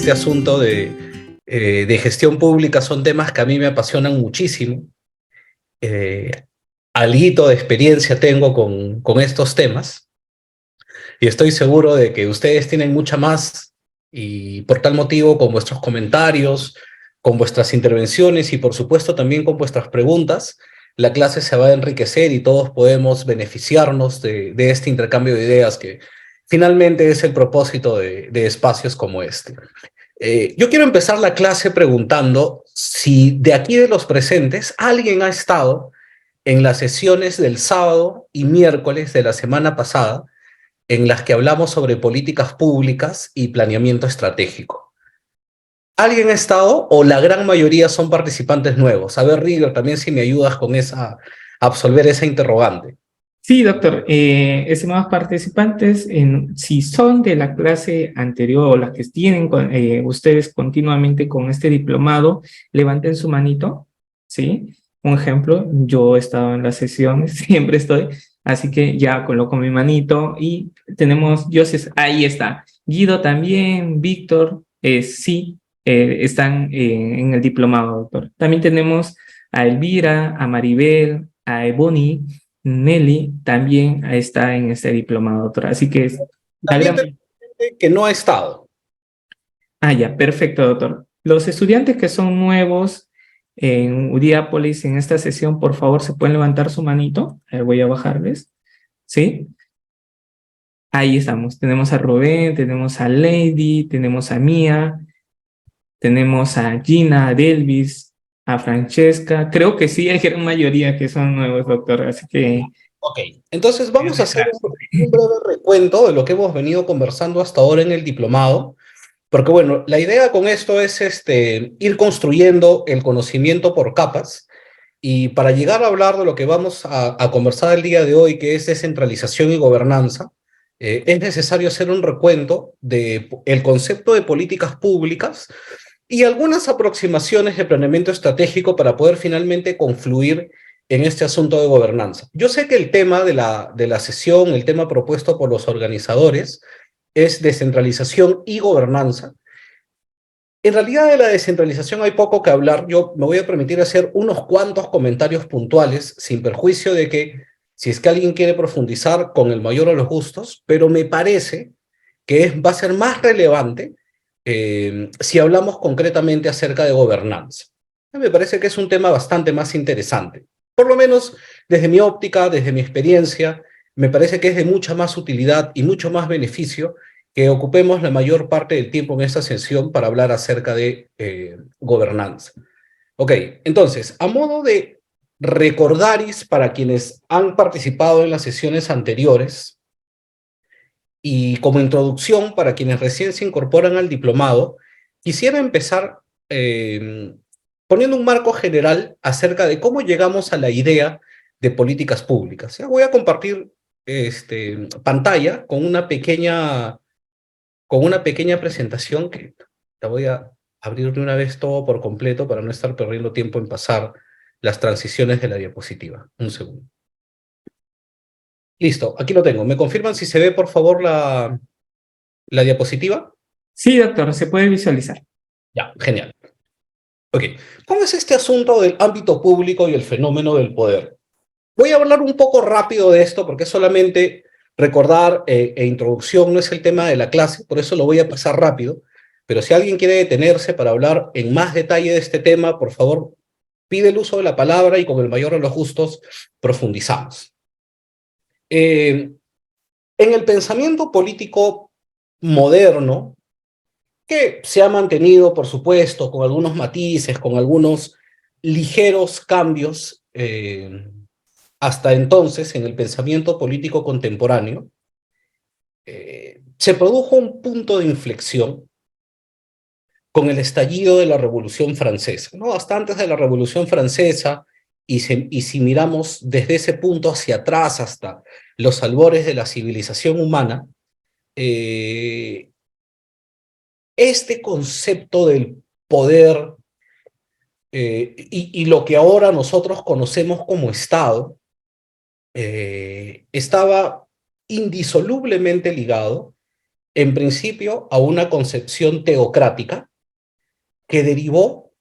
este asunto de gestión pública son temas que a mí me apasionan muchísimo. Eh, Alguito de experiencia tengo con estos temas y estoy seguro de que ustedes tienen mucha más y por tal motivo con vuestros comentarios, con vuestras intervenciones y por supuesto también con vuestras preguntas, la clase se va a enriquecer y todos podemos beneficiarnos de este intercambio de ideas que finalmente es el propósito de espacios como este. Yo quiero empezar la clase preguntando si de aquí de los presentes alguien ha estado en las sesiones del sábado y miércoles de la semana pasada en las que hablamos sobre políticas públicas y planeamiento estratégico. ¿Alguien ha estado o la gran mayoría son participantes nuevos? A ver, Rigor, también si me ayudas con absolver esa interrogante. Sí, doctor. Estimados participantes, si son de la clase anterior o las que tienen ustedes continuamente con este diplomado, levanten su manito, ¿sí? Un ejemplo, yo he estado en las sesiones, siempre estoy, así que ya coloco mi manito y tenemos, ahí está. Guido también, Víctor, sí, están en el diplomado, doctor. También tenemos a Elvira, a Maribel, a Ebony. Nelly también está en este diplomado, doctora. Así que es la También gran... tengo gente que no ha estado. Ah, ya, perfecto, doctor. Los estudiantes que son nuevos en Udiápolis en esta sesión, por favor, se pueden levantar su manito. A ver, voy a bajarles. ¿Sí? Ahí estamos. Tenemos a Rubén, tenemos a Lady, tenemos a Mía, tenemos a Gina, a Delvis, a Francesca. Creo que sí, hay gran mayoría que son nuevos, doctor. Así que... Ok, entonces vamos a hacer un breve recuento de lo que hemos venido conversando hasta ahora en el diplomado, porque bueno, la idea con esto es ir construyendo el conocimiento por capas y para llegar a hablar de lo que vamos a conversar el día de hoy, que es descentralización y gobernanza, es necesario hacer un recuento del concepto de políticas públicas y algunas aproximaciones de planeamiento estratégico para poder finalmente confluir en este asunto de gobernanza. Yo sé que el tema de la sesión, el tema propuesto por los organizadores, es descentralización y gobernanza. En realidad de la descentralización hay poco que hablar. Yo me voy a permitir hacer unos cuantos comentarios puntuales, sin perjuicio de que si es que alguien quiere profundizar con el mayor de los gustos, pero me parece que va a ser más relevante si hablamos concretamente acerca de gobernanza. Me parece que es un tema bastante más interesante. Por lo menos desde mi óptica, desde mi experiencia, me parece que es de mucha más utilidad y mucho más beneficio que ocupemos la mayor parte del tiempo en esta sesión para hablar acerca de gobernanza. Ok, entonces, a modo de recordaris para quienes han participado en las sesiones anteriores y como introducción para quienes recién se incorporan al diplomado, quisiera empezar poniendo un marco general acerca de cómo llegamos a la idea de políticas públicas. Ya voy a compartir pantalla con una pequeña presentación que la voy a abrir de una vez todo por completo para no estar perdiendo tiempo en pasar las transiciones de la diapositiva. Un segundo. Listo, aquí lo tengo. ¿Me confirman si se ve, por favor, la diapositiva? Sí, doctor, se puede visualizar. Ya, genial. Ok, ¿cómo es este asunto del ámbito público y el fenómeno del poder? Voy a hablar un poco rápido de esto porque es solamente recordar introducción, no es el tema de la clase, por eso lo voy a pasar rápido. Pero si alguien quiere detenerse para hablar en más detalle de este tema, por favor, pide el uso de la palabra y con el mayor de los gustos profundizamos. En el pensamiento político moderno, que se ha mantenido, por supuesto, con algunos matices, con algunos ligeros cambios, hasta entonces en el pensamiento político contemporáneo, se produjo un punto de inflexión con el estallido de la Revolución Francesa, ¿no? Hasta antes de la Revolución Francesa, y si miramos desde ese punto hacia atrás hasta los albores de la civilización humana, eh, este concepto del poder y lo que ahora nosotros conocemos como Estado estaba indisolublemente ligado en principio, a una concepción teocrática que derivó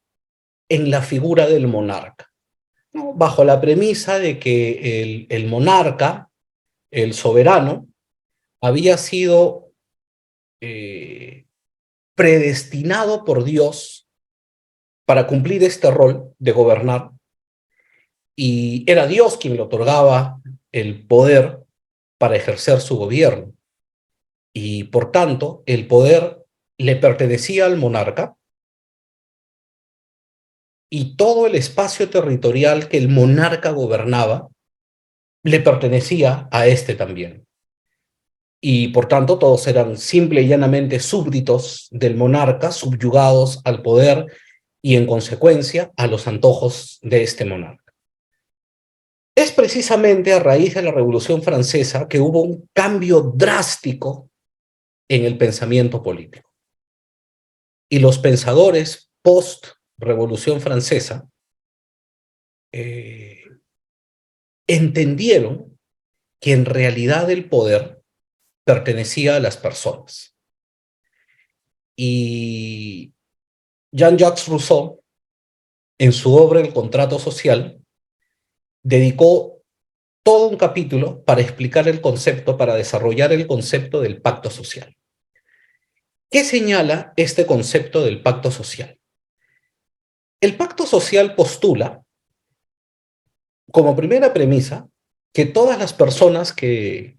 en la figura del monarca, ¿no? Bajo la premisa de que el monarca, el soberano, había sido predestinado por Dios para cumplir este rol de gobernar, y era Dios quien le otorgaba el poder para ejercer su gobierno, y por tanto el poder le pertenecía al monarca, y todo el espacio territorial que el monarca gobernaba le pertenecía a este también. Y por tanto todos eran simple y llanamente súbditos del monarca, subyugados al poder y en consecuencia a los antojos de este monarca. Es precisamente a raíz de la Revolución Francesa que hubo un cambio drástico en el pensamiento político. Y los pensadores post-Revolución Francesa entendieron que en realidad el poder pertenecía a las personas. Y Jean-Jacques Rousseau, en su obra El contrato social, dedicó todo un capítulo para explicar el concepto, para desarrollar el concepto del pacto social. ¿Qué señala este concepto del pacto social? El pacto social postula, como primera premisa, que todas las personas que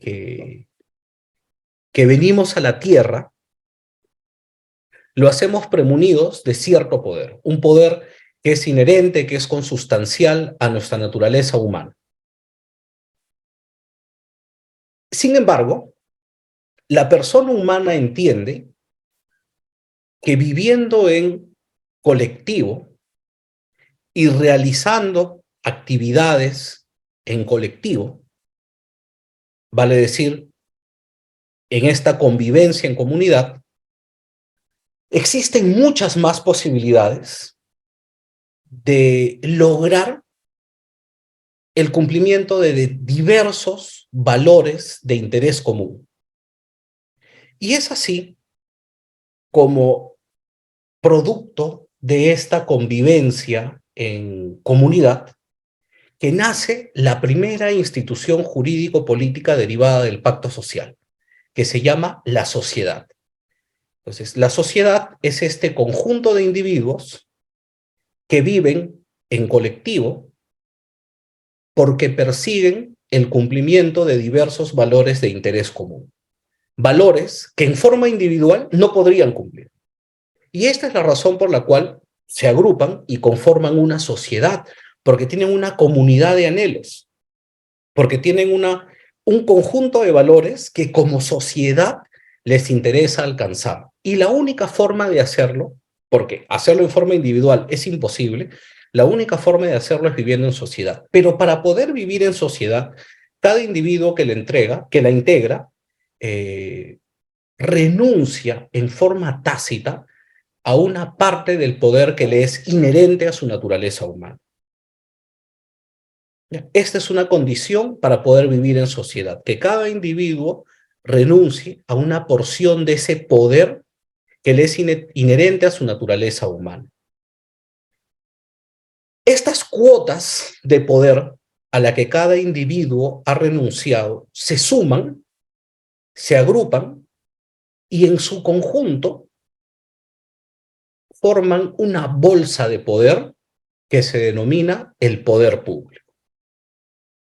venimos a la Tierra lo hacemos premunidos de cierto poder, un poder que es inherente, que es consustancial a nuestra naturaleza humana. Sin embargo, la persona humana entiende que viviendo en colectivo y realizando actividades en colectivo, vale decir, en esta convivencia en comunidad, existen muchas más posibilidades de lograr el cumplimiento de diversos valores de interés común. Y es así como producto de esta convivencia en comunidad que nace la primera institución jurídico-política derivada del pacto social, que se llama la sociedad. Entonces, la sociedad es este conjunto de individuos que viven en colectivo porque persiguen el cumplimiento de diversos valores de interés común. Valores que en forma individual no podrían cumplir. Y esta es la razón por la cual se agrupan y conforman una sociedad, porque tienen una comunidad de anhelos, porque tienen un conjunto de valores que como sociedad les interesa alcanzar. Y la única forma de hacerlo, porque hacerlo en forma individual es imposible, la única forma de hacerlo es viviendo en sociedad. Pero para poder vivir en sociedad, cada individuo que la integra, renuncia en forma tácita a una parte del poder que le es inherente a su naturaleza humana. Esta es una condición para poder vivir en sociedad, que cada individuo renuncie a una porción de ese poder que le es inherente a su naturaleza humana. Estas cuotas de poder a la que cada individuo ha renunciado se suman, se agrupan y en su conjunto forman una bolsa de poder que se denomina el poder público.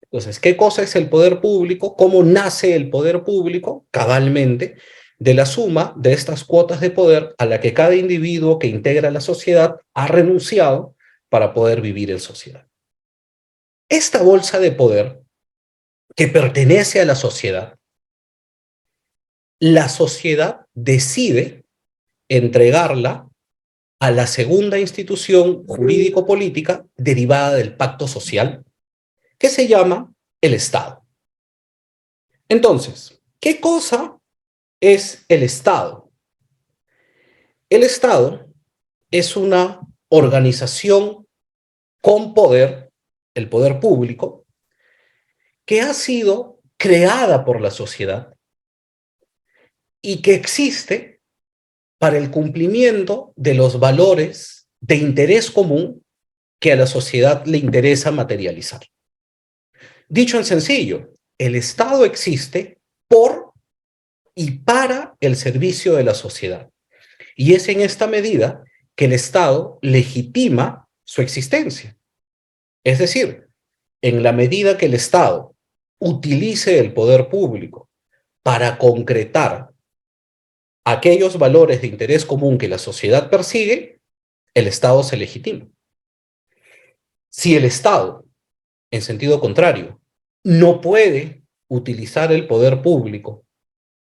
Entonces, ¿qué cosa es el poder público? ¿Cómo nace el poder público? Cabalmente, de la suma de estas cuotas de poder a la que cada individuo que integra la sociedad ha renunciado para poder vivir en sociedad. Esta bolsa de poder que pertenece a la sociedad decide entregarla a la segunda institución jurídico-política derivada del pacto social, que se llama el Estado. Entonces, ¿qué cosa es el Estado? El Estado es una organización con poder, el poder público, que ha sido creada por la sociedad y que existe para el cumplimiento de los valores de interés común que a la sociedad le interesa materializar. Dicho en sencillo, el Estado existe por y para el servicio de la sociedad. Y es en esta medida que el Estado legitima su existencia. Es decir, en la medida que el Estado utilice el poder público para concretar aquellos valores de interés común que la sociedad persigue, el Estado se legitima. Si el Estado, en sentido contrario, no puede utilizar el poder público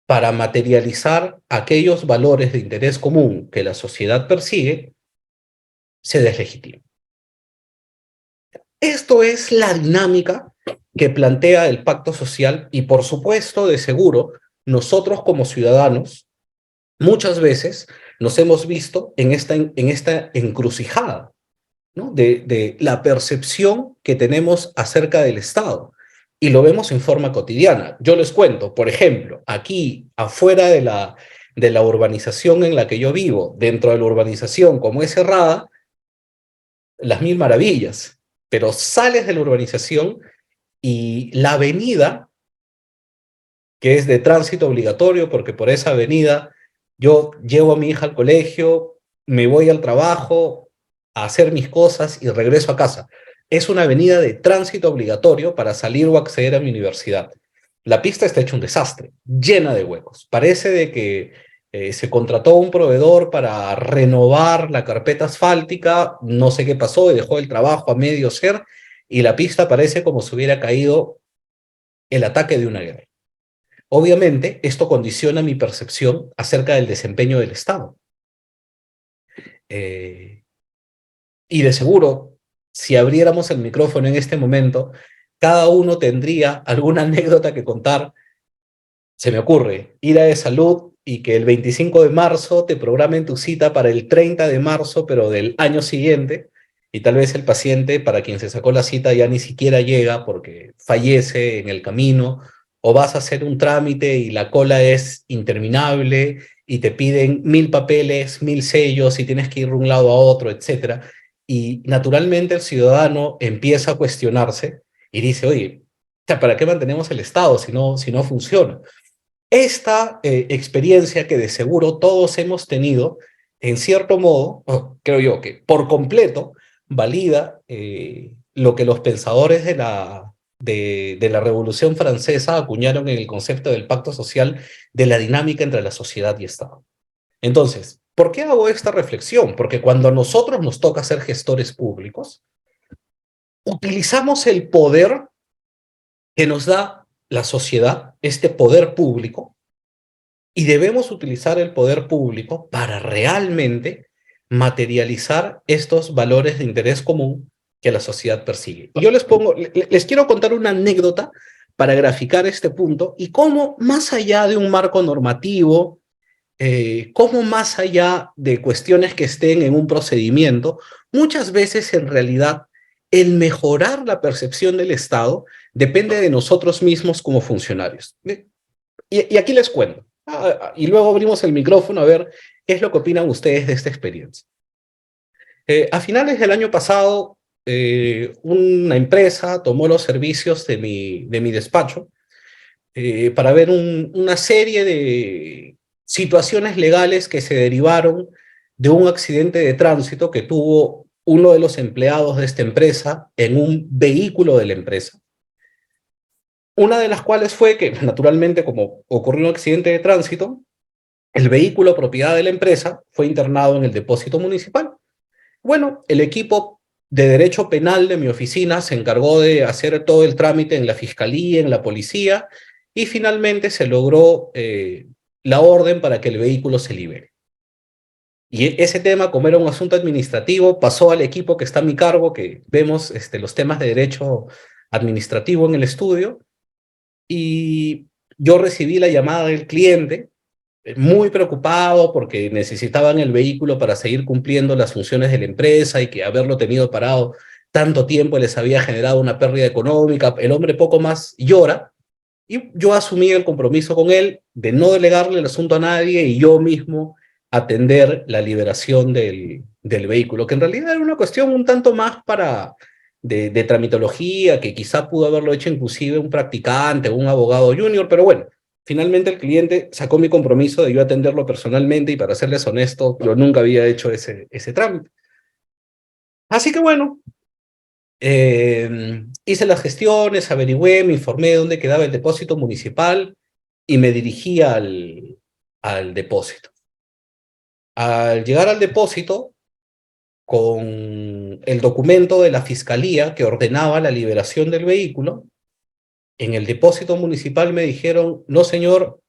para materializar aquellos valores de interés común que la sociedad persigue, se deslegitima. Esto es la dinámica que plantea el pacto social y, por supuesto, de seguro, nosotros como ciudadanos muchas veces nos hemos visto en esta encrucijada, ¿no? de la percepción que tenemos acerca del Estado. Y lo vemos en forma cotidiana. Yo les cuento, por ejemplo, aquí afuera de la urbanización en la que yo vivo, dentro de la urbanización como es cerrada, las mil maravillas, pero sales de la urbanización y la avenida, que es de tránsito obligatorio, porque por esa avenida yo llevo a mi hija al colegio, me voy al trabajo a hacer mis cosas y regreso a casa. Es una avenida de tránsito obligatorio para salir o acceder a mi universidad. La pista está hecha un desastre, llena de huecos. Parece de que se contrató un proveedor para renovar la carpeta asfáltica, no sé qué pasó, y dejó el trabajo a medio ser, y la pista parece como si hubiera caído el ataque de una guerra. Obviamente, esto condiciona mi percepción acerca del desempeño del Estado. Y de seguro, si abriéramos el micrófono en este momento, cada uno tendría alguna anécdota que contar. Se me ocurre ir a de salud y que el 25 de marzo te programen tu cita para el 30 de marzo, pero del año siguiente, y tal vez el paciente para quien se sacó la cita ya ni siquiera llega porque fallece en el camino, o vas a hacer un trámite y la cola es interminable y te piden 1000 papeles, 1000 sellos y tienes que ir de un lado a otro, etcétera. Y naturalmente el ciudadano empieza a cuestionarse y dice, oye, ¿para qué mantenemos el Estado si no funciona? Esta experiencia que de seguro todos hemos tenido, en cierto modo, creo yo que por completo, valida lo que los pensadores de la Revolución Francesa acuñaron en el concepto del pacto social, de la dinámica entre la sociedad y Estado. Entonces, ¿por qué hago esta reflexión? Porque cuando a nosotros nos toca ser gestores públicos, utilizamos el poder que nos da la sociedad, este poder público, y debemos utilizar el poder público para realmente materializar estos valores de interés común que la sociedad persigue. Y yo les quiero contar una anécdota para graficar este punto y cómo más allá de un marco normativo, cómo más allá de cuestiones que estén en un procedimiento, muchas veces en realidad el mejorar la percepción del Estado depende de nosotros mismos como funcionarios. Y aquí les cuento. Y luego abrimos el micrófono a ver qué es lo que opinan ustedes de esta experiencia. A finales del año pasado, una empresa tomó los servicios de mi despacho para ver una serie de situaciones legales que se derivaron de un accidente de tránsito que tuvo uno de los empleados de esta empresa en un vehículo de la empresa. Una de las cuales fue que, naturalmente, como ocurrió un accidente de tránsito, el vehículo propiedad de la empresa fue internado en el depósito municipal. Bueno, el equipo de derecho penal de mi oficina se encargó de hacer todo el trámite en la fiscalía, en la policía, y finalmente se logró la orden para que el vehículo se libere. Y ese tema, como era un asunto administrativo, pasó al equipo que está a mi cargo, que vemos los temas de derecho administrativo en el estudio, y yo recibí la llamada del cliente, muy preocupado porque necesitaban el vehículo para seguir cumpliendo las funciones de la empresa y que haberlo tenido parado tanto tiempo les había generado una pérdida económica. El hombre poco más llora Y yo asumí el compromiso con él de no delegarle el asunto a nadie y yo mismo atender la liberación del vehículo, que en realidad era una cuestión un tanto más de tramitología, que quizá pudo haberlo hecho inclusive un practicante o un abogado junior, pero bueno, finalmente el cliente sacó mi compromiso de yo atenderlo personalmente y para serles honesto, yo nunca había hecho ese trámite. Así que bueno, hice las gestiones, averigüé, me informé de dónde quedaba el depósito municipal y me dirigí al depósito. Al llegar al depósito, con el documento de la fiscalía que ordenaba la liberación del vehículo, en el depósito municipal me dijeron, no señor,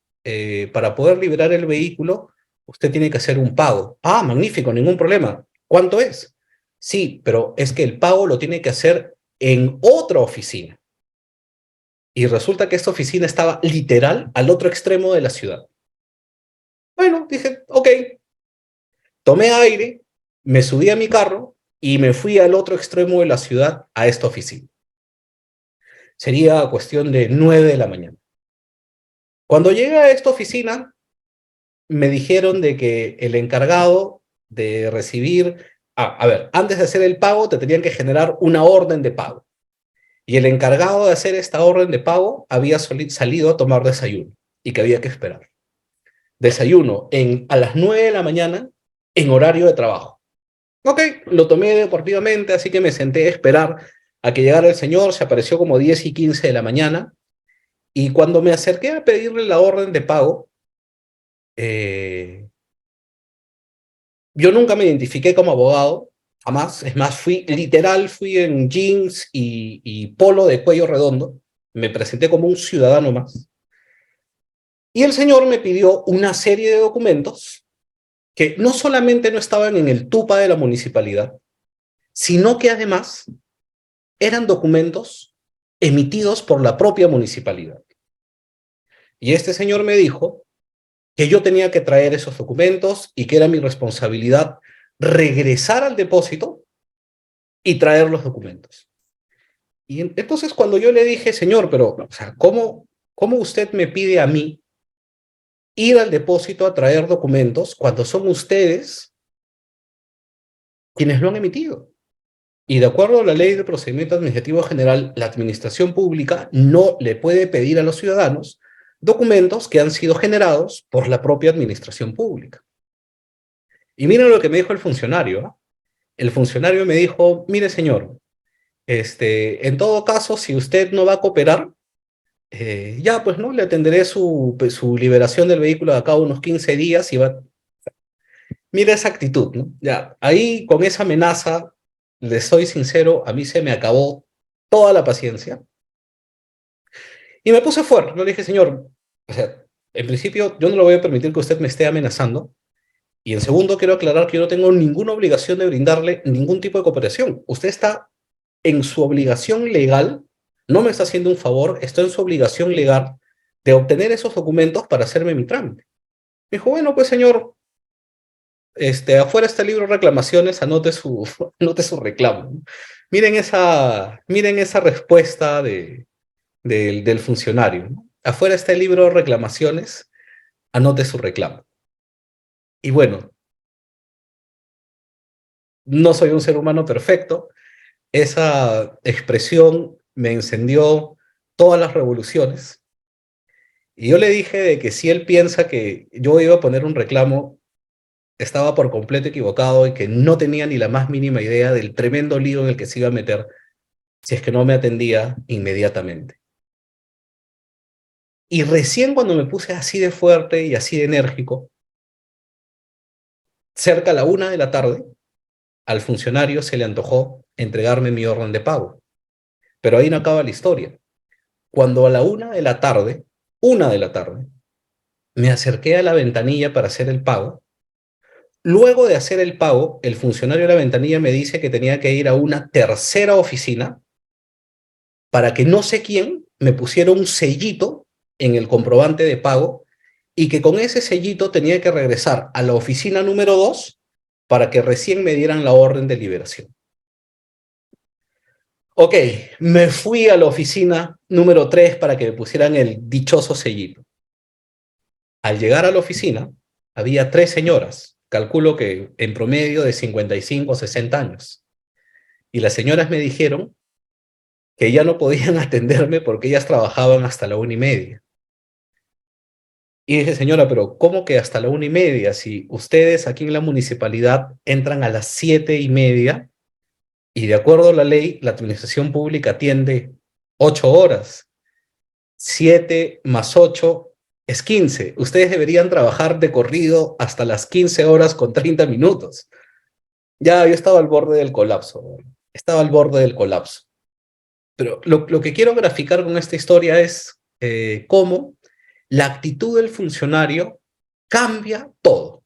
para poder liberar el vehículo, usted tiene que hacer un pago. Ah, magnífico, ningún problema. ¿Cuánto es? Sí, pero es que el pago lo tiene que hacer en otra oficina. Y resulta que esta oficina estaba literal al otro extremo de la ciudad. Bueno, dije, ok, tomé aire, me subí a mi carro y me fui al otro extremo de la ciudad a esta oficina. Sería cuestión de 9 de la mañana. Cuando llegué a esta oficina, me dijeron de que el encargado de recibir, a ver, antes de hacer el pago te tenían que generar una orden de pago. Y el encargado de hacer esta orden de pago había salido a tomar desayuno y que había que esperar. Desayuno a las 9 de la mañana en horario de trabajo. Ok, lo tomé deportivamente, así que me senté a esperar a que llegara el señor, se apareció como 10:15 de la mañana, y cuando me acerqué a pedirle la orden de pago, eh, yo nunca me identifiqué como abogado, jamás, es más, fui en jeans y polo de cuello redondo, me presenté como un ciudadano más, y el señor me pidió una serie de documentos que no solamente no estaban en el TUPA de la municipalidad, sino que además eran documentos emitidos por la propia municipalidad. Y este señor me dijo que yo tenía que traer esos documentos y que era mi responsabilidad regresar al depósito y traer los documentos. Y entonces cuando yo le dije, señor, pero, o sea, ¿cómo usted me pide a mí ir al depósito a traer documentos cuando son ustedes quienes lo han emitido? Y de acuerdo a la Ley de Procedimiento Administrativo General, la administración pública no le puede pedir a los ciudadanos documentos que han sido generados por la propia administración pública. Y miren lo que me dijo el funcionario, ¿eh? El funcionario me dijo, mire señor, en todo caso, si usted no va a cooperar, ya pues no, le atenderé su liberación del vehículo de acá a unos 15 días y va. Mira esa actitud, ¿no? Ya, ahí con esa amenaza, les soy sincero, a mí se me acabó toda la paciencia. Y me puse fuerte, no le dije, señor, o sea, en principio yo no le voy a permitir que usted me esté amenazando. Y en segundo, quiero aclarar que yo no tengo ninguna obligación de brindarle ningún tipo de cooperación. Usted está en su obligación legal, no me está haciendo un favor, está en su obligación legal de obtener esos documentos para hacerme mi trámite. Me dijo, bueno, pues señor, afuera está el libro de reclamaciones, anote su reclamo. Miren esa respuesta del funcionario, ¿no? Afuera está el libro de reclamaciones, anote su reclamo. Y bueno, no soy un ser humano perfecto, esa expresión me encendió todas las revoluciones. Y yo le dije de que si él piensa que yo iba a poner un reclamo, estaba por completo equivocado y que no tenía ni la más mínima idea del tremendo lío en el que se iba a meter si es que no me atendía inmediatamente. Y recién cuando me puse así de fuerte y así de enérgico, cerca a la 1 de la tarde, al funcionario se le antojó entregarme mi orden de pago. Pero ahí no acaba la historia. Cuando a la 1 de la tarde, me acerqué a la ventanilla para hacer el pago. Luego de hacer el pago, el funcionario de la ventanilla me dice que tenía que ir a una tercera oficina para que no sé quién me pusiera un sellito en el comprobante de pago y que con ese sellito tenía que regresar a la oficina número 2 para que recién me dieran la orden de liberación. Ok, me fui a la oficina número 3 para que me pusieran el dichoso sellito. Al llegar a la oficina, había 3 señoras, calculo que en promedio de 55 o 60 años. Y las señoras me dijeron que ya no podían atenderme porque ellas trabajaban hasta la 1:30. Y dije, señora, pero ¿cómo que hasta la 1:30? Si ustedes aquí en la municipalidad entran a las 7:30 y de acuerdo a la ley, la administración pública atiende 8 horas. 7 más 8 es 15. Ustedes deberían trabajar de corrido hasta las 15 horas con 30 minutos. Ya, yo estaba al borde del colapso. Estaba al borde del colapso. Pero lo que quiero graficar con esta historia es cómo la actitud del funcionario cambia todo.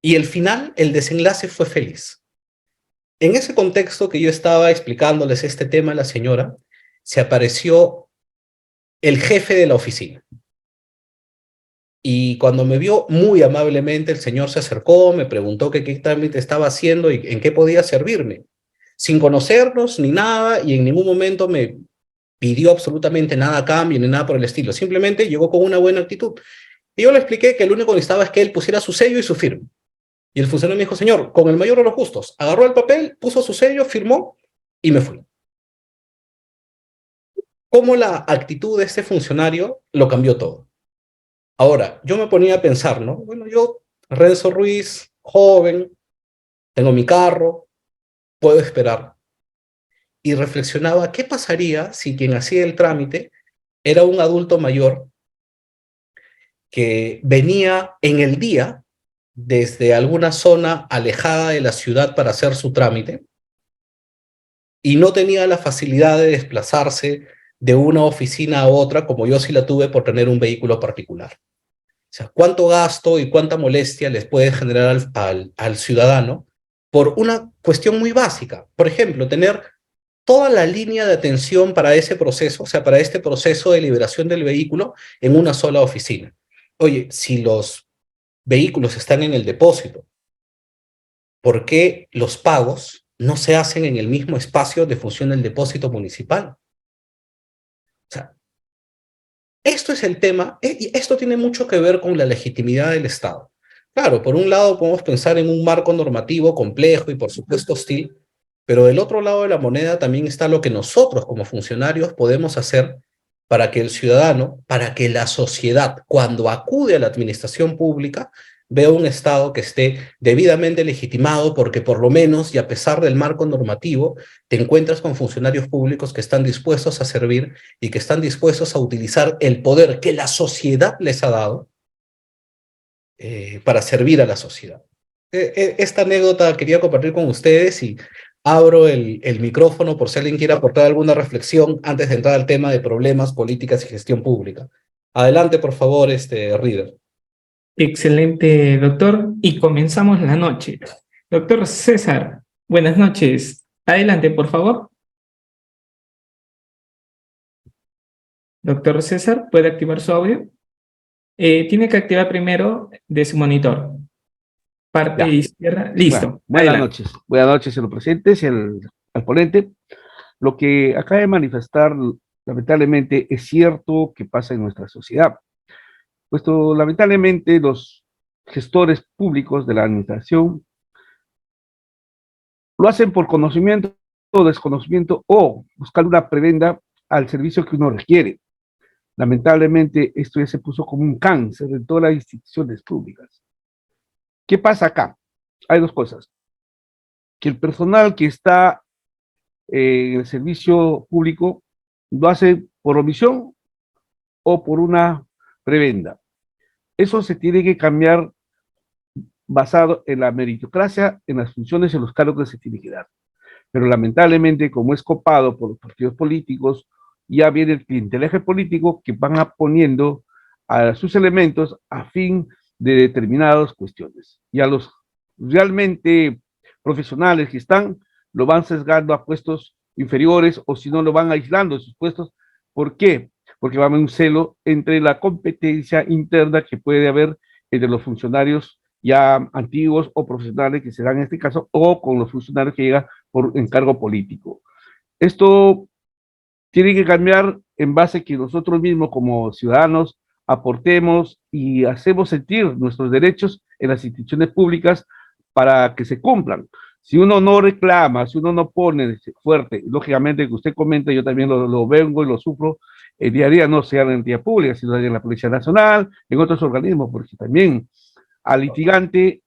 Y el final, el desenlace fue feliz. En ese contexto que yo estaba explicándoles este tema a la señora, se apareció el jefe de la oficina. Y cuando me vio muy amablemente, el señor se acercó, me preguntó qué trámite estaba haciendo y en qué podía servirme, sin conocernos ni nada, y en ningún momento me pidió absolutamente nada a cambio ni nada por el estilo. Simplemente llegó con una buena actitud. Y yo le expliqué que lo único que necesitaba es que él pusiera su sello y su firma. Y el funcionario me dijo, señor, con el mayor de los gustos. Agarró el papel, puso su sello, firmó y me fui. Cómo la actitud de este funcionario lo cambió todo. Ahora, yo me ponía a pensar, ¿no? Bueno, yo, Renzo Ruiz, joven, tengo mi carro, puedo esperar. Y reflexionaba, ¿qué pasaría si quien hacía el trámite era un adulto mayor que venía en el día desde alguna zona alejada de la ciudad para hacer su trámite y no tenía la facilidad de desplazarse de una oficina a otra como yo sí la tuve por tener un vehículo particular? O sea, ¿cuánto gasto y cuánta molestia les puede generar al ciudadano por una cuestión muy básica? Por ejemplo, tener toda la línea de atención para ese proceso, o sea, para este proceso de liberación del vehículo en una sola oficina. Oye, si los vehículos están en el depósito, ¿por qué los pagos no se hacen en el mismo espacio de función del depósito municipal? O sea, esto es el tema, y esto tiene mucho que ver con la legitimidad del Estado. Claro, por un lado podemos pensar en un marco normativo complejo y por supuesto hostil, pero del otro lado de la moneda también está lo que nosotros como funcionarios podemos hacer para que el ciudadano, para que la sociedad, cuando acude a la administración pública, vea un Estado que esté debidamente legitimado, porque por lo menos, y a pesar del marco normativo, te encuentras con funcionarios públicos que están dispuestos a servir y que están dispuestos a utilizar el poder que la sociedad les ha dado para servir a la sociedad. Esta anécdota quería compartir con ustedes y abro el micrófono por si alguien quiere aportar alguna reflexión antes de entrar al tema de problemas, políticas y gestión pública. Adelante, por favor, Reader. Excelente, doctor. Y comenzamos la noche. Doctor César, buenas noches. Adelante, por favor. Doctor César, ¿puede activar su audio? Tiene que activar primero de su monitor. Parte Ya. izquierda. Listo. Bueno, buenas noches. Buenas noches, señor presidente, al ponente. Lo que acaba de manifestar, lamentablemente, es cierto que pasa en nuestra sociedad. Puesto, lamentablemente, los gestores públicos de la administración lo hacen por conocimiento o desconocimiento o buscar una prebenda al servicio que uno requiere. Lamentablemente, esto ya se puso como un cáncer en todas las instituciones públicas. ¿Qué pasa acá? Hay dos cosas. Que el personal que está en el servicio público lo hace por omisión o por una prebenda. Eso se tiene que cambiar basado en la meritocracia, en las funciones y los cargos que se tiene que dar. Pero lamentablemente, como es copado por los partidos políticos, ya viene el clientelaje político que van a poniendo a sus elementos a fin de determinadas cuestiones. Y a los realmente profesionales que están, lo van sesgando a puestos inferiores o si no lo van aislando de sus puestos. ¿Por qué? Porque va a haber un celo entre la competencia interna que puede haber entre los funcionarios ya antiguos o profesionales que se dan en este caso, o con los funcionarios que llegan por encargo político. Esto tiene que cambiar en base a que nosotros mismos como ciudadanos aportemos y hacemos sentir nuestros derechos en las instituciones públicas para que se cumplan. Si uno no reclama, si uno no pone fuerte, lógicamente que usted comenta, yo también lo vengo y lo sufro el día a día, no sea en la entidad pública, sino en la Policía Nacional, en otros organismos, porque también al litigante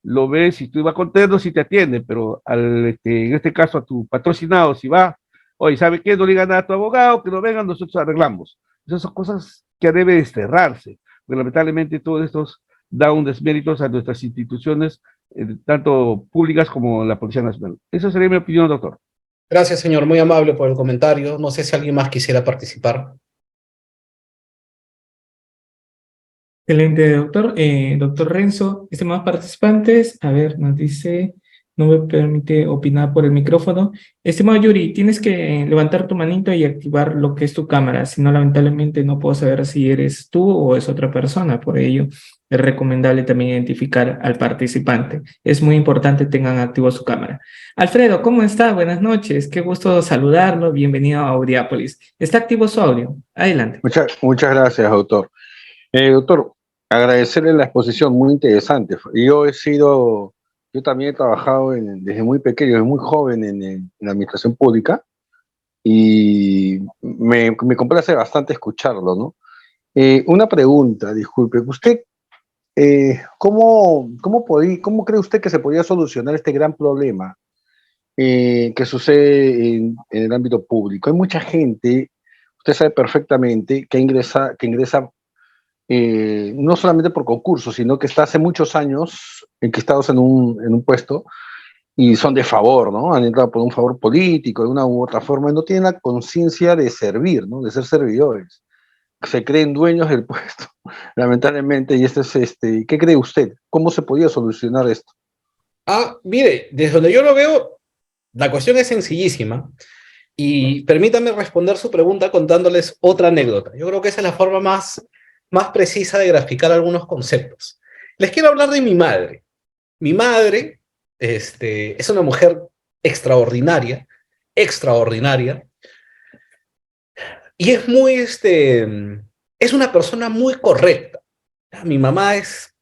lo ves, si tú vas contento, si te atiende, pero en este caso a tu patrocinado, si va, oye, ¿sabe qué? No le diga nada a tu abogado, que no vengan, nosotros arreglamos. Esas son cosas que deben desterrarse, porque lamentablemente todos estos da un desméritos a nuestras instituciones, tanto públicas como la Policía Nacional. Esa sería mi opinión, doctor. Gracias, señor, muy amable por el comentario. No sé si alguien más quisiera participar. Excelente, doctor. Doctor Renzo, estimados participantes, a ver, nos dice, no me permite opinar por el micrófono. Estimado Yuri, tienes que levantar tu manito y activar lo que es tu cámara, si no, lamentablemente no puedo saber si eres tú o es otra persona, por ello es recomendable también identificar al participante. Es muy importante que tengan activo su cámara. Alfredo, ¿cómo está? Buenas noches, qué gusto saludarlo, bienvenido a Audiápolis. ¿Está activo su audio? Adelante. Muchas gracias, doctor. Doctor, agradecerle la exposición, muy interesante. Yo también he trabajado desde muy pequeño, desde muy joven en la administración pública y me complace bastante escucharlo, ¿no? Una pregunta, disculpe, ¿usted cómo cree usted que se podría solucionar este gran problema que sucede en el ámbito público? Hay mucha gente, usted sabe perfectamente, que ingresa no solamente por concurso, sino que está hace muchos años enquistados en un puesto y son de favor, ¿no? Han entrado por un favor político, de una u otra forma, y no tienen la conciencia de servir, ¿no? De ser servidores. Se creen dueños del puesto, lamentablemente, y ¿qué cree usted? ¿Cómo se podía solucionar esto? Mire, desde donde yo lo veo, la cuestión es sencillísima. Y permítame responder su pregunta contándoles otra anécdota. Yo creo que esa es la forma más precisa de graficar algunos conceptos. Les quiero hablar de mi madre. Mi madre, es una mujer extraordinaria, extraordinaria, y es una persona muy correcta. Mi mamá es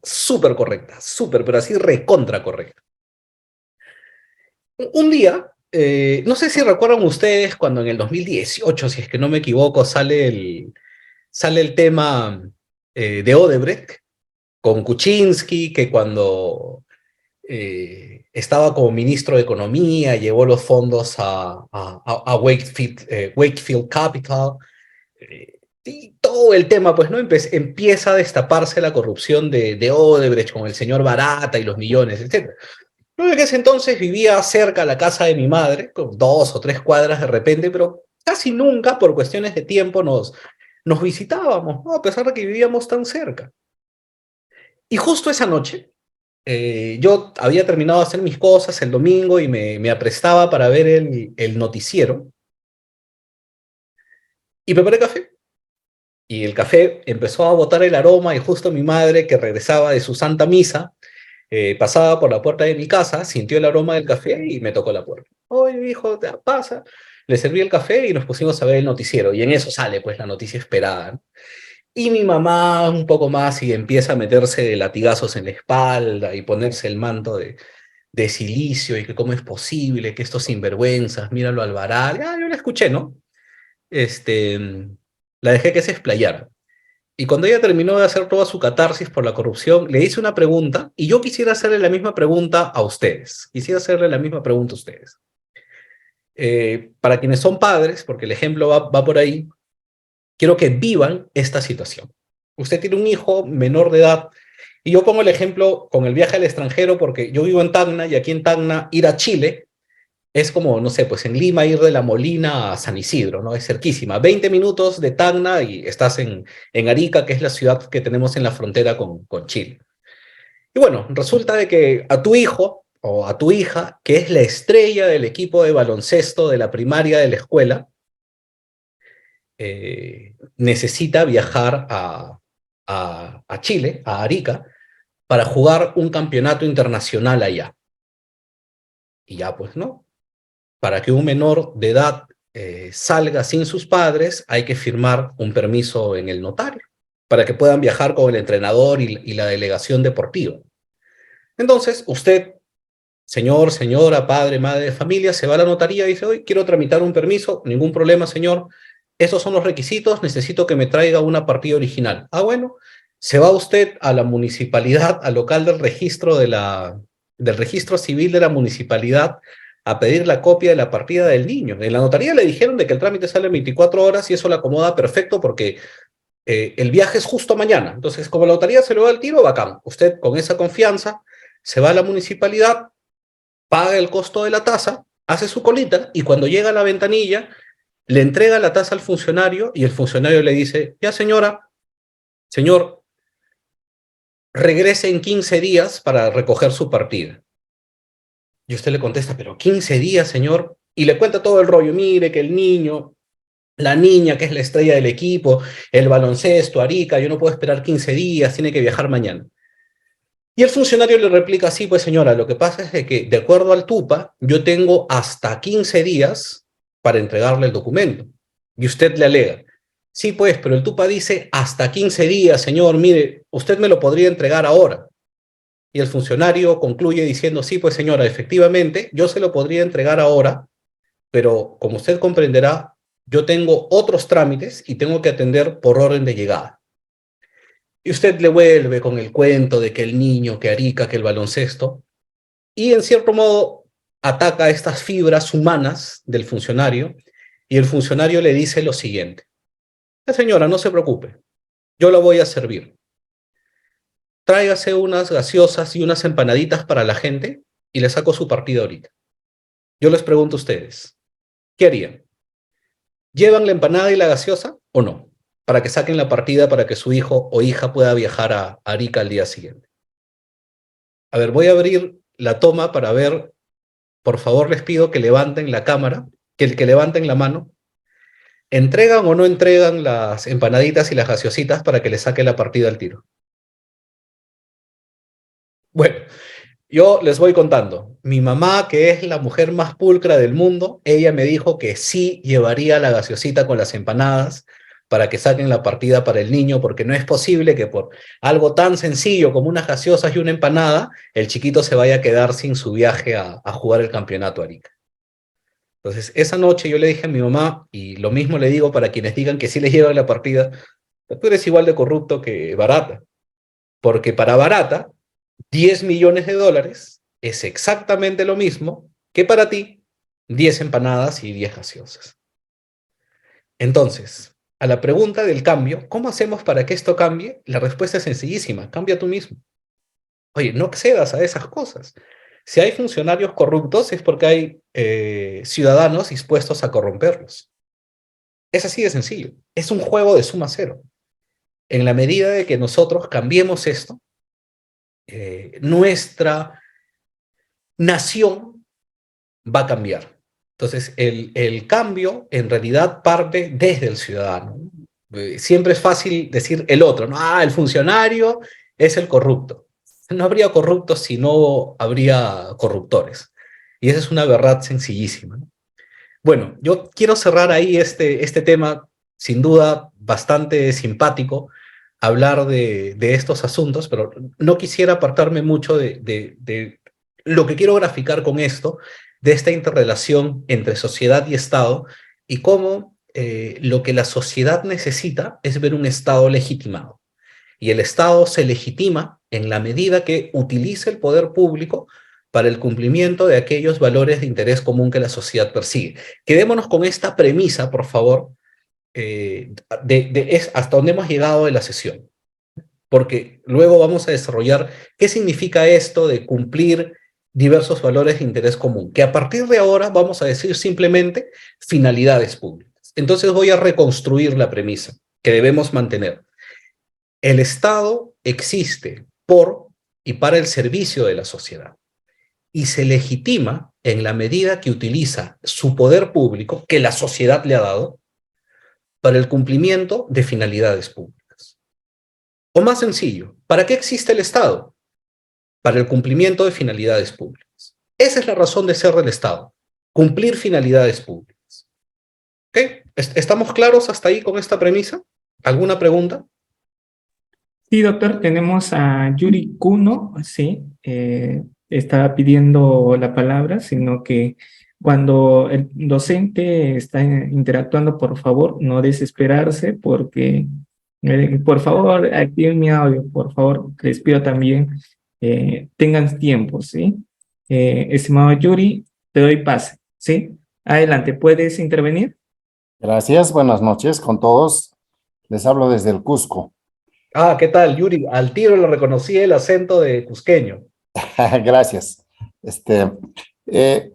súper correcta, súper, pero así recontra correcta. Un día, no sé si recuerdan ustedes cuando en el 2018, si es que no me equivoco, sale el tema de Odebrecht con Kuczynski, que cuando estaba como ministro de Economía llevó los fondos a Wakefield Capital, y todo el tema, pues, ¿no? Empieza a destaparse la corrupción de Odebrecht con el señor Barata y los millones, etc. Yo en ese entonces vivía cerca a la casa de mi madre, con 2 o 3 cuadras de repente, pero casi nunca por cuestiones de tiempo nos visitábamos, ¿no? A pesar de que vivíamos tan cerca. Y justo esa noche, yo había terminado de hacer mis cosas el domingo y me aprestaba para ver el noticiero y preparé café. Y el café empezó a botar el aroma y justo mi madre, que regresaba de su santa misa, pasaba por la puerta de mi casa, sintió el aroma del café y me tocó la puerta. Oye, hijo, pasa. Le serví el café y nos pusimos a ver el noticiero. Y en eso sale, pues, la noticia esperada, ¿no? Y mi mamá un poco más y empieza a meterse de latigazos en la espalda y ponerse el manto de silicio y que cómo es posible que estos sinvergüenzas, míralo al varal. Yo la escuché, ¿no? Este, la dejé que se explayara. Y cuando ella terminó de hacer toda su catarsis por la corrupción, le hice una pregunta y yo quisiera hacerle la misma pregunta a ustedes. Quisiera hacerle la misma pregunta a ustedes. Para quienes son padres, porque el ejemplo va por ahí, quiero que vivan esta situación. Usted tiene un hijo menor de edad y yo pongo el ejemplo con el viaje al extranjero porque yo vivo en Tacna y aquí en Tacna ir a Chile es como, no sé, pues en Lima ir de La Molina a San Isidro, ¿no? Es cerquísima. 20 minutos de Tacna y estás en Arica, que es la ciudad que tenemos en la frontera con Chile. Y bueno, resulta de que a tu hijo o a tu hija, que es la estrella del equipo de baloncesto de la primaria de la escuela, necesita viajar a Chile, a Arica, para jugar un campeonato internacional allá. Y ya, pues, ¿no? para que un menor de edad salga sin sus padres, hay que firmar un permiso en el notario, para que puedan viajar con el entrenador y la delegación deportiva. Entonces, usted, señor, señora, padre, madre de familia, se va a la notaría y dice, hoy quiero tramitar un permiso, ningún problema, señor, esos son los requisitos, necesito que me traiga una partida original. Ah, bueno, se va usted a la municipalidad, al local del registro del registro civil de la municipalidad, a pedir la copia de la partida del niño. En la notaría le dijeron de que el trámite sale en 24 horas y eso le acomoda perfecto porque el viaje es justo mañana. Entonces, como la notaría se lo da al tiro, bacán. Usted con esa confianza se va a la municipalidad, paga el costo de la tasa, hace su colita y cuando llega a la ventanilla, le entrega la tasa al funcionario y el funcionario le dice, ya señora, señor, regrese en 15 días para recoger su partida. Y usted le contesta, pero 15 días, señor, y le cuenta todo el rollo, mire que el niño, la niña que es la estrella del equipo, el baloncesto, Arica, yo no puedo esperar 15 días, tiene que viajar mañana. Y el funcionario le replica, sí, pues señora, lo que pasa es de que de acuerdo al TUPA, yo tengo hasta 15 días para entregarle el documento. Y usted le alega, sí, pues, pero el TUPA dice hasta 15 días, señor, mire, usted me lo podría entregar ahora. Y el funcionario concluye diciendo, sí, pues señora, efectivamente, yo se lo podría entregar ahora, pero como usted comprenderá, yo tengo otros trámites y tengo que atender por orden de llegada. Y usted le vuelve con el cuento de que el niño, que Arica, que el baloncesto, y en cierto modo ataca estas fibras humanas del funcionario, y el funcionario le dice lo siguiente, señora, no se preocupe, yo la voy a servir. Tráigase unas gaseosas y unas empanaditas para la gente y le saco su partida ahorita. Yo les pregunto a ustedes, ¿qué harían? ¿Llevan la empanada y la gaseosa o no? Para que saquen la partida para que su hijo o hija pueda viajar a Arica al día siguiente. A ver, voy a abrir la toma para ver, por favor les pido que levanten la cámara, que levanten la mano. ¿Entregan o no entregan las empanaditas y las gaseositas para que le saque la partida al tiro? Bueno, yo les voy contando. Mi mamá, que es la mujer más pulcra del mundo, ella me dijo que sí llevaría la gaseosita con las empanadas para que saquen la partida para el niño, porque no es posible que por algo tan sencillo como unas gaseosas y una empanada, el chiquito se vaya a quedar sin su viaje a jugar el campeonato a Arica. Entonces, esa noche yo le dije a mi mamá, y lo mismo le digo para quienes digan que sí les llevan la partida, tú eres igual de corrupto que Barata, porque para Barata, 10 millones de dólares es exactamente lo mismo que para ti 10 empanadas y 10 gaseosas. Entonces, a la pregunta del cambio, ¿cómo hacemos para que esto cambie? La respuesta es sencillísima, cambia tú mismo. Oye, no accedas a esas cosas. Si hay funcionarios corruptos es porque hay ciudadanos dispuestos a corromperlos. Es así de sencillo. Es un juego de suma cero. En la medida de que nosotros cambiemos esto, nuestra nación va a cambiar. Entonces, el cambio en realidad parte desde el ciudadano. Siempre es fácil decir el otro, ¿no? Ah, el funcionario es el corrupto. No habría corruptos si no habría corruptores. Y esa es una verdad sencillísima, ¿no? Bueno, yo quiero cerrar ahí este tema, sin duda bastante simpático, hablar de estos asuntos, pero no quisiera apartarme mucho de lo que quiero graficar con esto, de esta interrelación entre sociedad y Estado, y cómo lo que la sociedad necesita es ver un Estado legitimado. Y el Estado se legitima en la medida que utiliza el poder público para el cumplimiento de aquellos valores de interés común que la sociedad persigue. Quedémonos con esta premisa, por favor, es hasta donde hemos llegado de la sesión, porque luego vamos a desarrollar qué significa esto de cumplir diversos valores de interés común, que a partir de ahora vamos a decir simplemente finalidades públicas. Entonces voy a reconstruir la premisa que debemos mantener. El Estado existe por y para el servicio de la sociedad y se legitima en la medida que utiliza su poder público que la sociedad le ha dado para el cumplimiento de finalidades públicas. O más sencillo, ¿para qué existe el Estado? Para el cumplimiento de finalidades públicas. Esa es la razón de ser del Estado. cumplir finalidades públicas. ¿Ok? ¿Estamos claros hasta ahí con esta premisa? ¿Alguna pregunta? Sí, doctor, tenemos a Yuri Kuno, sí, está pidiendo la palabra, sino que cuando el docente está interactuando, por favor, no desesperarse, porque, por favor, activen mi audio, por favor, les pido también, tengan tiempo, ¿sí? Estimado Yuri, te doy pase, ¿sí? Adelante, ¿puedes intervenir? Gracias, buenas noches con todos. Les hablo desde el Cusco. Ah, ¿qué tal, Yuri? Al tiro lo reconocí el acento de cusqueño. Gracias. Eh,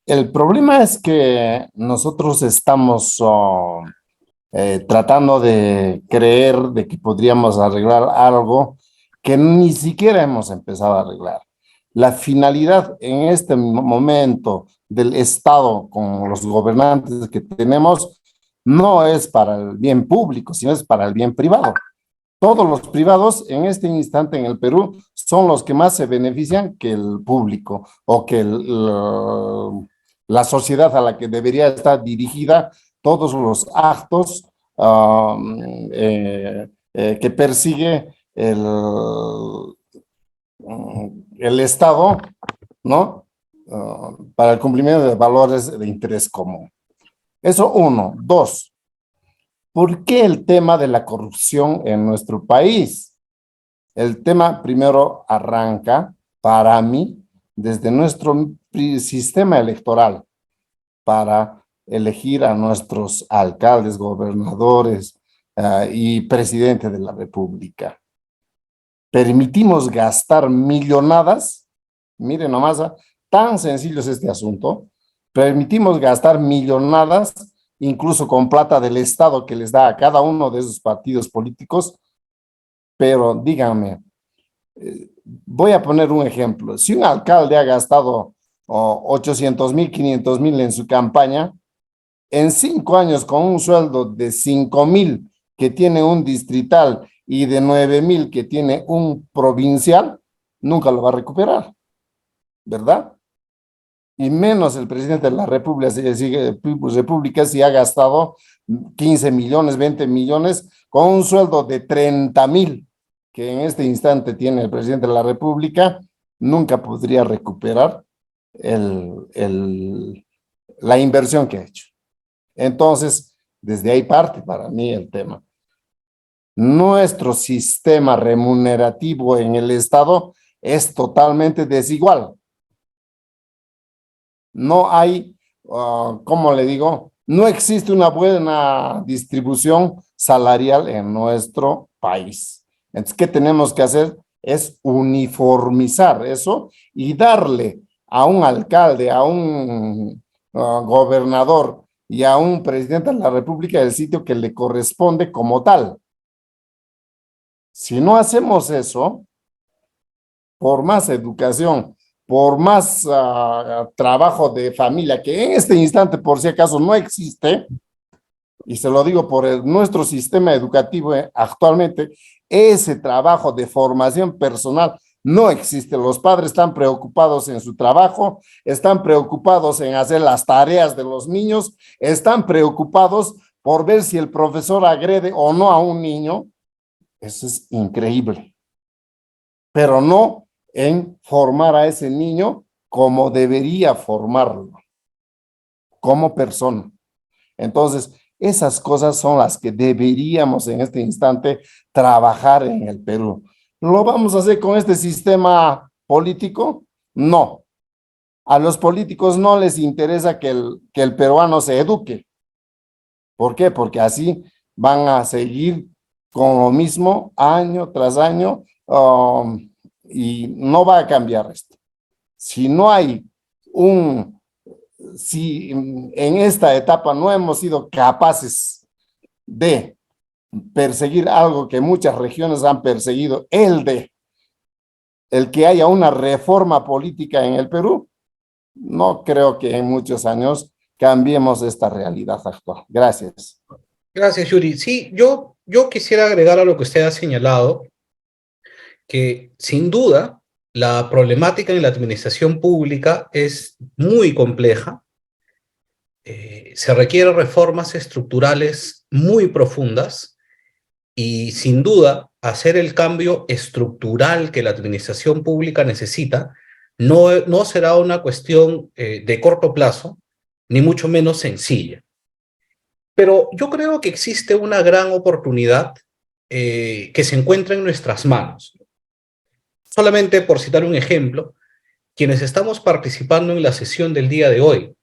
el problema es que nosotros estamos tratando de creer de que podríamos arreglar algo que ni siquiera hemos empezado a arreglar. La finalidad en este momento del Estado con los gobernantes que tenemos no es para el bien público, sino es para el bien privado. Todos los privados en este instante en el Perú son los que más se benefician que el público o que la sociedad a la que debería estar dirigida todos los actos que persigue el Estado, ¿no? Para el cumplimiento de valores de interés común. Eso uno. Dos, ¿por qué el tema de la corrupción en nuestro país? El tema primero arranca, para mí, desde nuestro sistema electoral para elegir a nuestros alcaldes, gobernadores y presidente de la República. Permitimos gastar millonadas, miren nomás, tan sencillo es este asunto, permitimos gastar millonadas incluso con plata del Estado que les da a cada uno de esos partidos políticos, pero díganme, voy a poner un ejemplo. Si un alcalde ha gastado 800,000, 500,000 en su campaña, en 5 años con un sueldo de 5,000 que tiene un distrital y de 9,000 que tiene un provincial, nunca lo va a recuperar, ¿verdad? Y menos el presidente de la República si ha gastado 15 millones, 20 millones con un sueldo de 30,000 que en este instante tiene el presidente de la República, nunca podría recuperar la inversión que ha hecho. Entonces, desde ahí parte para mí el tema. Nuestro sistema remunerativo en el Estado es totalmente desigual. No hay, ¿cómo le digo? No existe una buena distribución salarial en nuestro país. Entonces, ¿qué tenemos que hacer? Es uniformizar eso y darle a un alcalde, a un gobernador y a un presidente de la República el sitio que le corresponde como tal. Si no hacemos eso, por más educación, por más trabajo de familia, que en este instante, por si acaso, no existe, y se lo digo por nuestro sistema educativo actualmente, ese trabajo de formación personal no existe. Los padres están preocupados en su trabajo, están preocupados en hacer las tareas de los niños, están preocupados por ver si el profesor agrede o no a un niño. Eso es increíble. Pero no en formar a ese niño como debería formarlo, como persona. Entonces, esas cosas son las que deberíamos en este instante trabajar en el Perú. ¿Lo vamos a hacer con este sistema político? No. A los políticos no les interesa que el peruano se eduque. ¿Por qué? Porque así van a seguir con lo mismo año tras año y no va a cambiar esto. Si no hay si en esta etapa no hemos sido capaces de perseguir algo que muchas regiones han perseguido, el que haya una reforma política en el Perú, no creo que en muchos años cambiemos esta realidad actual. Gracias. Gracias, Yuri. Sí, yo quisiera agregar a lo que usted ha señalado, que sin duda la problemática en la administración pública es muy compleja Se requieren reformas estructurales muy profundas y sin duda hacer el cambio estructural que la administración pública necesita no será una cuestión de corto plazo, ni mucho menos sencilla. Pero yo creo que existe una gran oportunidad que se encuentra en nuestras manos. Solamente por citar un ejemplo, quienes estamos participando en la sesión del día de hoy,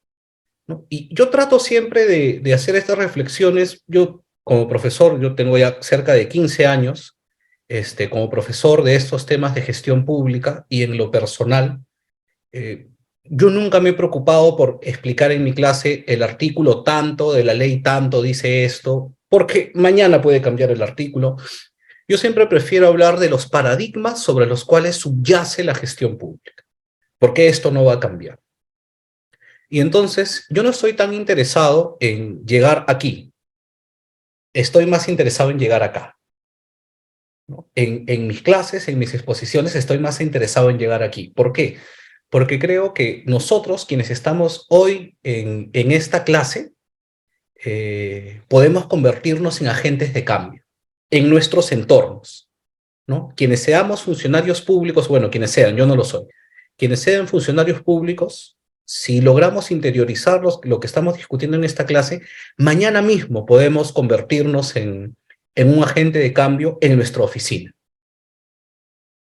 ¿no? Y yo trato siempre de hacer estas reflexiones. Yo, como profesor, yo tengo ya cerca de 15 años como profesor de estos temas de gestión pública y en lo personal, eh, yo nunca me he preocupado por explicar en mi clase el artículo tanto de la ley tanto dice esto, porque mañana puede cambiar el artículo. Yo siempre prefiero hablar de los paradigmas sobre los cuales subyace la gestión pública, porque esto no va a cambiar. Y entonces, yo no estoy tan interesado en llegar aquí, estoy más interesado en llegar acá, ¿no? En mis clases, en mis exposiciones, estoy más interesado en llegar aquí. ¿Por qué? Porque creo que nosotros, quienes estamos hoy en esta clase, podemos convertirnos en agentes de cambio en nuestros entornos, ¿no? Quienes seamos funcionarios públicos, bueno, quienes sean, yo no lo soy, quienes sean funcionarios públicos, si logramos interiorizar lo que estamos discutiendo en esta clase, mañana mismo podemos convertirnos en un agente de cambio en nuestra oficina,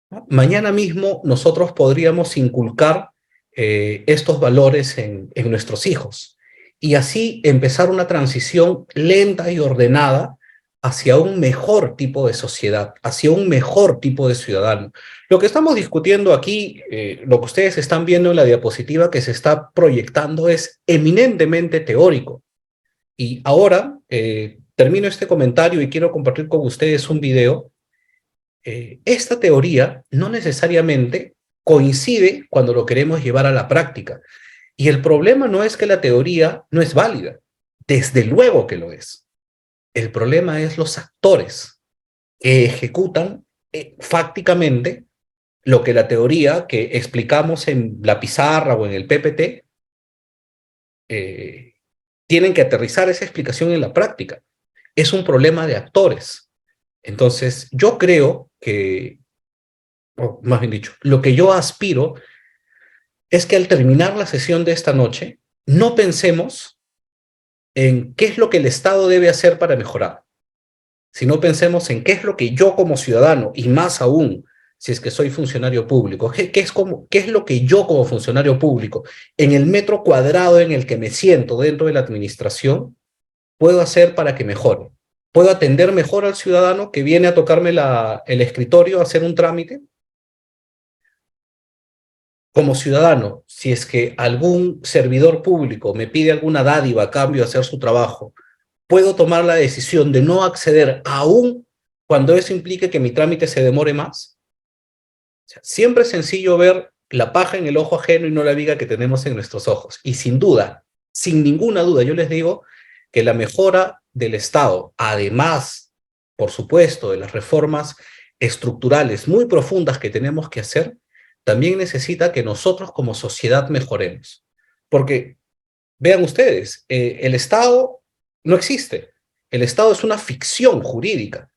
¿no? Mañana mismo nosotros podríamos inculcar estos valores en nuestros hijos y así empezar una transición lenta y ordenada hacia un mejor tipo de sociedad, hacia un mejor tipo de ciudadano. Lo que estamos discutiendo aquí, lo que ustedes están viendo en la diapositiva que se está proyectando es eminentemente teórico. Y ahora termino este comentario y quiero compartir con ustedes un video. Esta teoría no necesariamente coincide cuando lo queremos llevar a la práctica. Y el problema no es que la teoría no es válida, desde luego que lo es. El problema es los actores que ejecutan fácticamente lo que la teoría que explicamos en la pizarra o en el PPT eh, tienen que aterrizar esa explicación en la práctica. Es un problema de actores. Entonces, yo creo que, o más bien dicho, lo que yo aspiro es que al terminar la sesión de esta noche, no pensemos en qué es lo que el Estado debe hacer para mejorar, sino pensemos en qué es lo que yo como ciudadano, y más aún si es que soy funcionario público, qué es lo que yo como funcionario público, en el metro cuadrado en el que me siento dentro de la administración, puedo hacer para que mejore. ¿Puedo atender mejor al ciudadano que viene a tocarme el escritorio a hacer un trámite? Como ciudadano, si es que algún servidor público me pide alguna dádiva a cambio de hacer su trabajo, puedo tomar la decisión de no acceder aún cuando eso implique que mi trámite se demore más. O sea, siempre es sencillo ver la paja en el ojo ajeno y no la viga que tenemos en nuestros ojos. Y sin duda, sin ninguna duda, yo les digo que la mejora del Estado, además, por supuesto, de las reformas estructurales muy profundas que tenemos que hacer, también necesita que nosotros como sociedad mejoremos. Porque, vean ustedes, el Estado no existe. El Estado es una ficción jurídica.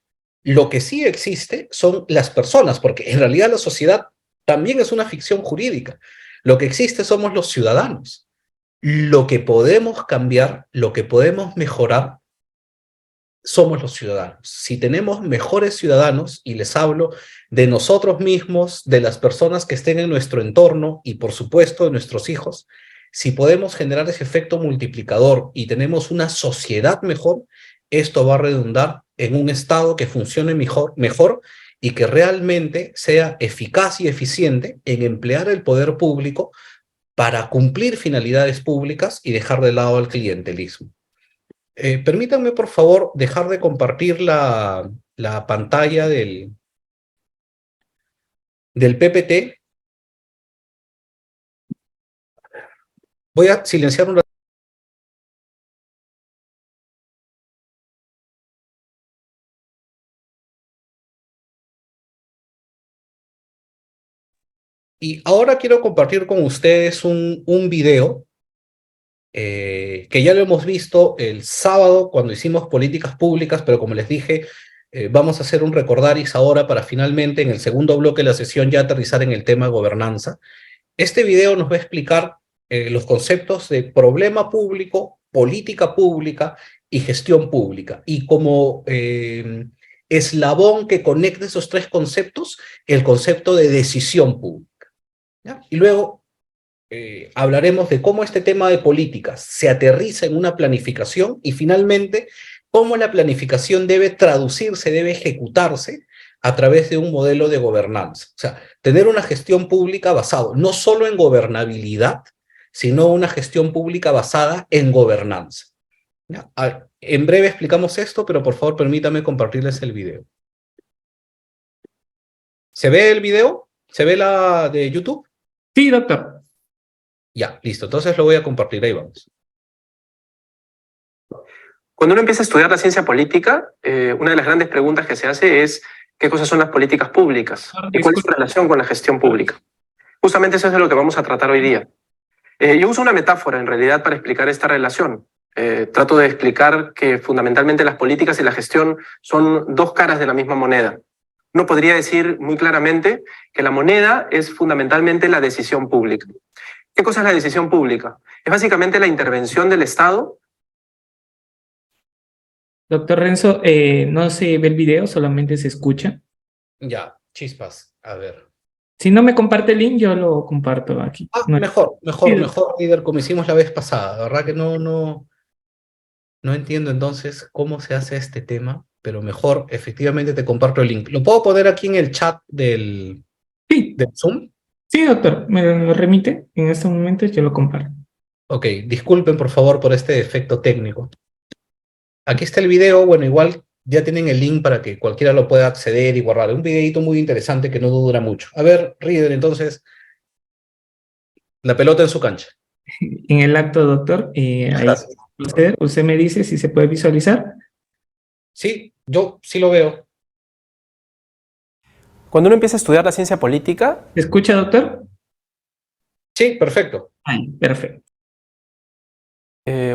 Lo que sí existe son las personas, porque en realidad la sociedad también es una ficción jurídica. Lo que existe somos los ciudadanos. Lo que podemos cambiar, lo que podemos mejorar, somos los ciudadanos. Si tenemos mejores ciudadanos, y les hablo de nosotros mismos, de las personas que estén en nuestro entorno y por supuesto de nuestros hijos, si podemos generar ese efecto multiplicador y tenemos una sociedad mejor, esto va a redundar en un Estado que funcione mejor y que realmente sea eficaz y eficiente en emplear el poder público para cumplir finalidades públicas y dejar de lado al clientelismo. Permítanme, por favor, dejar de compartir la pantalla del PPT. Voy a silenciar un ratito. Y ahora quiero compartir con ustedes un video que ya lo hemos visto el sábado cuando hicimos políticas públicas, pero como les dije, vamos a hacer un recordaris ahora para finalmente en el segundo bloque de la sesión ya aterrizar en el tema gobernanza. Este video nos va a explicar los conceptos de problema público, política pública y gestión pública. Y como eslabón que conecte esos tres conceptos, el concepto de decisión pública, ¿ya? Y luego hablaremos de cómo este tema de políticas se aterriza en una planificación y finalmente cómo la planificación debe traducirse, debe ejecutarse a través de un modelo de gobernanza. O sea, tener una gestión pública basada no solo en gobernabilidad, sino una gestión pública basada en gobernanza. ¿Ya? En breve explicamos esto, pero por favor permítame compartirles el video. ¿Se ve el video? ¿Se ve la de YouTube? Sí, doctor. Ya, listo. Entonces lo voy a compartir. Ahí vamos. Cuando uno empieza a estudiar la ciencia política, una de las grandes preguntas que se hace es ¿qué cosas son las políticas públicas? ¿Y cuál es su relación con la gestión pública? Justamente eso es de lo que vamos a tratar hoy día. Yo uso una metáfora en realidad para explicar esta relación. Trato de explicar que fundamentalmente las políticas y la gestión son dos caras de la misma moneda. Uno podría decir muy claramente que la moneda es fundamentalmente la decisión pública. ¿Qué cosa es la decisión pública? Es básicamente la intervención del Estado. Doctor Renzo, no se ve el video, solamente se escucha. Ya, chispas. A ver. Si no me comparte el link, yo lo comparto aquí. Mejor, Sí. líder, como hicimos la vez pasada. La verdad que no entiendo entonces cómo se hace este tema, pero mejor, efectivamente te comparto el link. ¿Lo puedo poner aquí en el chat del Zoom? Sí, doctor, me lo remite. En este momento yo lo comparto. Ok, disculpen por favor por este defecto técnico. Aquí está el video, bueno, igual ya tienen el link para que cualquiera lo pueda acceder y guardar. Un videito muy interesante que no dura mucho. A ver, Reader, entonces, la pelota en su cancha. En el acto, doctor, ahí Gracias. usted me dice si se puede visualizar. Sí, yo sí lo veo. Cuando uno empieza a estudiar la ciencia política, ¿Se escucha, doctor? Sí, perfecto. Ahí, perfecto.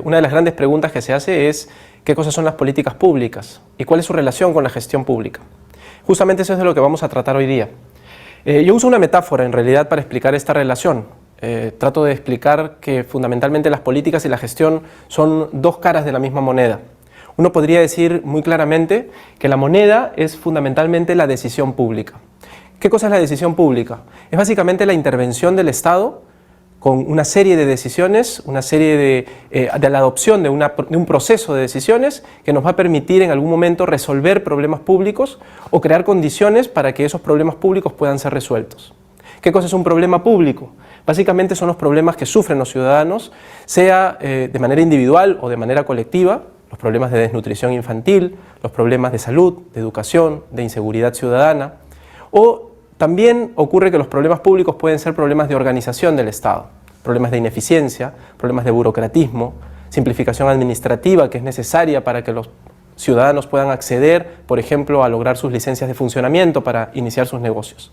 una de las grandes preguntas que se hace es ¿qué cosas son las políticas públicas? ¿Y cuál es su relación con la gestión pública? Justamente eso es de lo que vamos a tratar hoy día. Yo uso una metáfora en realidad para explicar esta relación. Trato de explicar que fundamentalmente las políticas y la gestión son dos caras de la misma moneda. Uno podría decir muy claramente que la moneda es fundamentalmente la decisión pública. ¿Qué cosa es la decisión pública? Es básicamente la intervención del Estado con una serie de decisiones, una serie de la adopción de un proceso de decisiones que nos va a permitir en algún momento resolver problemas públicos o crear condiciones para que esos problemas públicos puedan ser resueltos. ¿Qué cosa es un problema público? Básicamente son los problemas que sufren los ciudadanos, sea de manera individual o de manera colectiva, los problemas de desnutrición infantil, los problemas de salud, de educación, de inseguridad ciudadana, o también ocurre que los problemas públicos pueden ser problemas de organización del Estado, problemas de ineficiencia, problemas de burocratismo, simplificación administrativa que es necesaria para que los ciudadanos puedan acceder, por ejemplo, a lograr sus licencias de funcionamiento para iniciar sus negocios.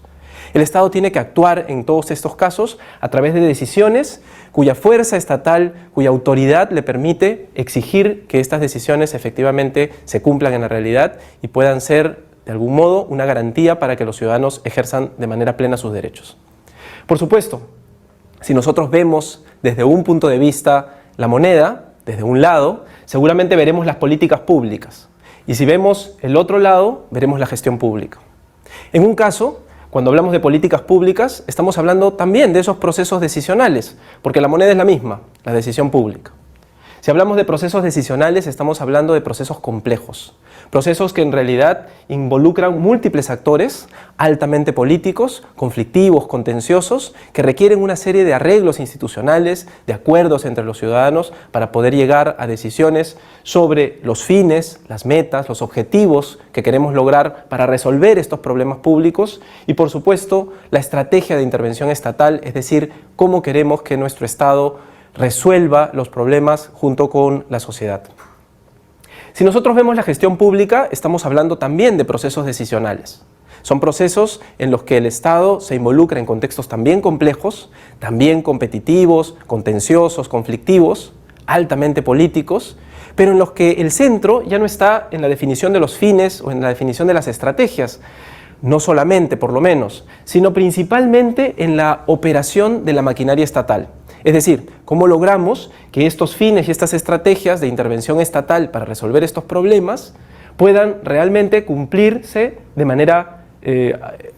El Estado tiene que actuar en todos estos casos a través de decisiones cuya fuerza estatal, cuya autoridad le permite exigir que estas decisiones efectivamente se cumplan en la realidad y puedan ser de algún modo una garantía para que los ciudadanos ejerzan de manera plena sus derechos. Por supuesto, si nosotros vemos desde un punto de vista la moneda, desde un lado, seguramente veremos las políticas públicas. Y si vemos el otro lado, veremos la gestión pública. En un caso, cuando hablamos de políticas públicas, estamos hablando también de esos procesos decisionales, porque la moneda es la misma, la decisión pública. Si hablamos de procesos decisionales, estamos hablando de procesos complejos, procesos que en realidad involucran múltiples actores altamente políticos, conflictivos, contenciosos, que requieren una serie de arreglos institucionales, de acuerdos entre los ciudadanos para poder llegar a decisiones sobre los fines, las metas, los objetivos que queremos lograr para resolver estos problemas públicos y, por supuesto, la estrategia de intervención estatal, es decir, cómo queremos que nuestro Estado resuelva los problemas junto con la sociedad. Si nosotros vemos la gestión pública, estamos hablando también de procesos decisionales. Son procesos en los que el Estado se involucra en contextos también complejos, también competitivos, contenciosos, conflictivos, altamente políticos, pero en los que el centro ya no está en la definición de los fines o en la definición de las estrategias, no solamente, por lo menos, sino principalmente en la operación de la maquinaria estatal. Es decir, cómo logramos que estos fines y estas estrategias de intervención estatal para resolver estos problemas puedan realmente cumplirse de manera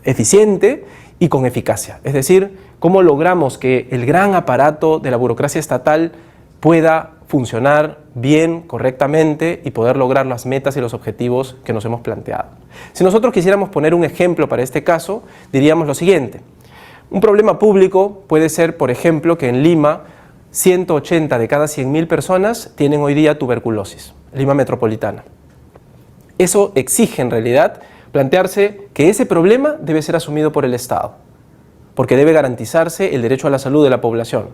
eficiente y con eficacia. Es decir, cómo logramos que el gran aparato de la burocracia estatal pueda funcionar bien, correctamente y poder lograr las metas y los objetivos que nos hemos planteado. Si nosotros quisiéramos poner un ejemplo para este caso, diríamos lo siguiente. Un problema público puede ser, por ejemplo, que en Lima 180 de cada 100.000 personas tienen hoy día tuberculosis, Lima metropolitana. Eso exige en realidad plantearse que ese problema debe ser asumido por el Estado, porque debe garantizarse el derecho a la salud de la población.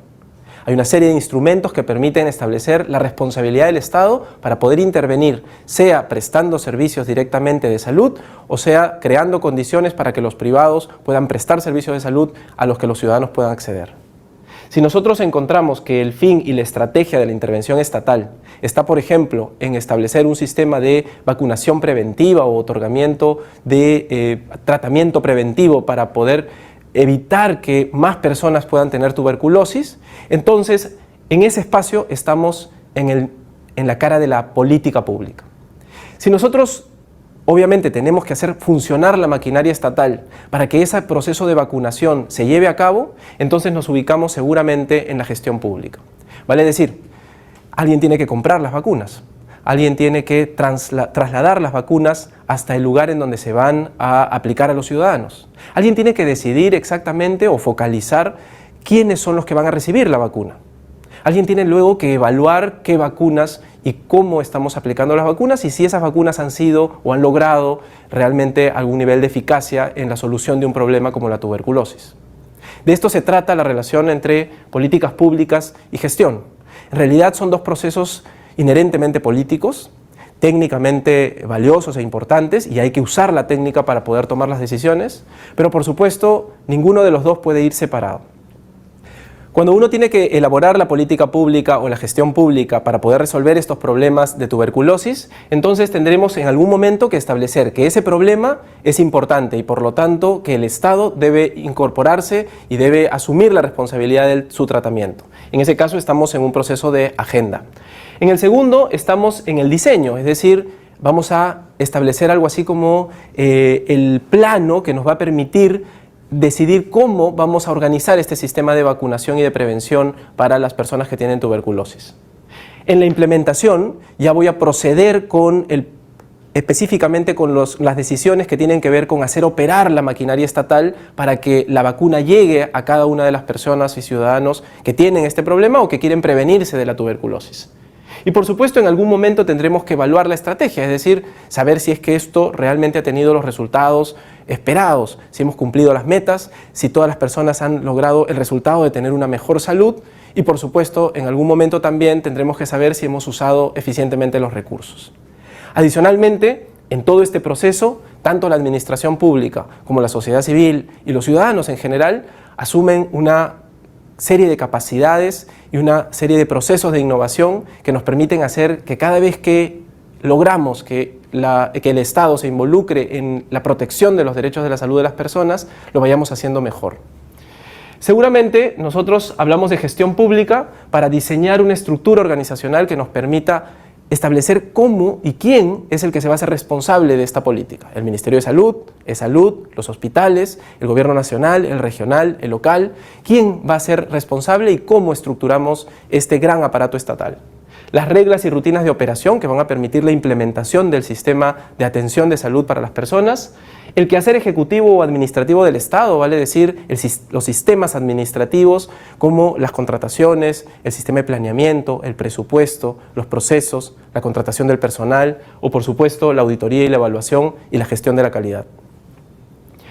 Hay una serie de instrumentos que permiten establecer la responsabilidad del Estado para poder intervenir, sea prestando servicios directamente de salud o sea creando condiciones para que los privados puedan prestar servicios de salud a los que los ciudadanos puedan acceder. Si nosotros encontramos que el fin y la estrategia de la intervención estatal está, por ejemplo, en establecer un sistema de vacunación preventiva o otorgamiento de tratamiento preventivo para poder evitar que más personas puedan tener tuberculosis, entonces en ese espacio estamos en la cara de la política pública. Si nosotros obviamente tenemos que hacer funcionar la maquinaria estatal para que ese proceso de vacunación se lleve a cabo, entonces nos ubicamos seguramente en la gestión pública. Vale decir, alguien tiene que comprar las vacunas, alguien tiene que trasladar las vacunas hasta el lugar en donde se van a aplicar a los ciudadanos. Alguien tiene que decidir exactamente o focalizar quiénes son los que van a recibir la vacuna. Alguien tiene luego que evaluar qué vacunas y cómo estamos aplicando las vacunas y si esas vacunas han sido o han logrado realmente algún nivel de eficacia en la solución de un problema como la tuberculosis. De esto se trata la relación entre políticas públicas y gestión. En realidad son dos procesos inherentemente políticos, técnicamente valiosos e importantes, y hay que usar la técnica para poder tomar las decisiones, pero por supuesto ninguno de los dos puede ir separado. Cuando uno tiene que elaborar la política pública o la gestión pública para poder resolver estos problemas de tuberculosis, entonces tendremos en algún momento que establecer que ese problema es importante y por lo tanto que el Estado debe incorporarse y debe asumir la responsabilidad de su tratamiento. En ese caso estamos en un proceso de agenda. En el segundo estamos en el diseño, es decir, vamos a establecer algo así como el plano que nos va a permitir decidir cómo vamos a organizar este sistema de vacunación y de prevención para las personas que tienen tuberculosis. En la implementación ya voy a proceder con específicamente con las decisiones que tienen que ver con hacer operar la maquinaria estatal para que la vacuna llegue a cada una de las personas y ciudadanos que tienen este problema o que quieren prevenirse de la tuberculosis. Y por supuesto en algún momento tendremos que evaluar la estrategia, es decir, saber si es que esto realmente ha tenido los resultados esperados, si hemos cumplido las metas, si todas las personas han logrado el resultado de tener una mejor salud y por supuesto en algún momento también tendremos que saber si hemos usado eficientemente los recursos. Adicionalmente, en todo este proceso, tanto la administración pública como la sociedad civil y los ciudadanos en general asumen una serie de capacidades y una serie de procesos de innovación que nos permiten hacer que cada vez que logramos que el Estado se involucre en la protección de los derechos de la salud de las personas, lo vayamos haciendo mejor. Seguramente nosotros hablamos de gestión pública para diseñar una estructura organizacional que nos permita establecer cómo y quién es el que se va a hacer responsable de esta política. El Ministerio de Salud, E-Salud, los hospitales, el Gobierno nacional, el regional, el local. ¿Quién va a ser responsable y cómo estructuramos este gran aparato estatal? Las reglas y rutinas de operación que van a permitir la implementación del sistema de atención de salud para las personas, el quehacer ejecutivo o administrativo del Estado, vale decir, los sistemas administrativos como las contrataciones, el sistema de planeamiento, el presupuesto, los procesos, la contratación del personal o por supuesto la auditoría y la evaluación y la gestión de la calidad.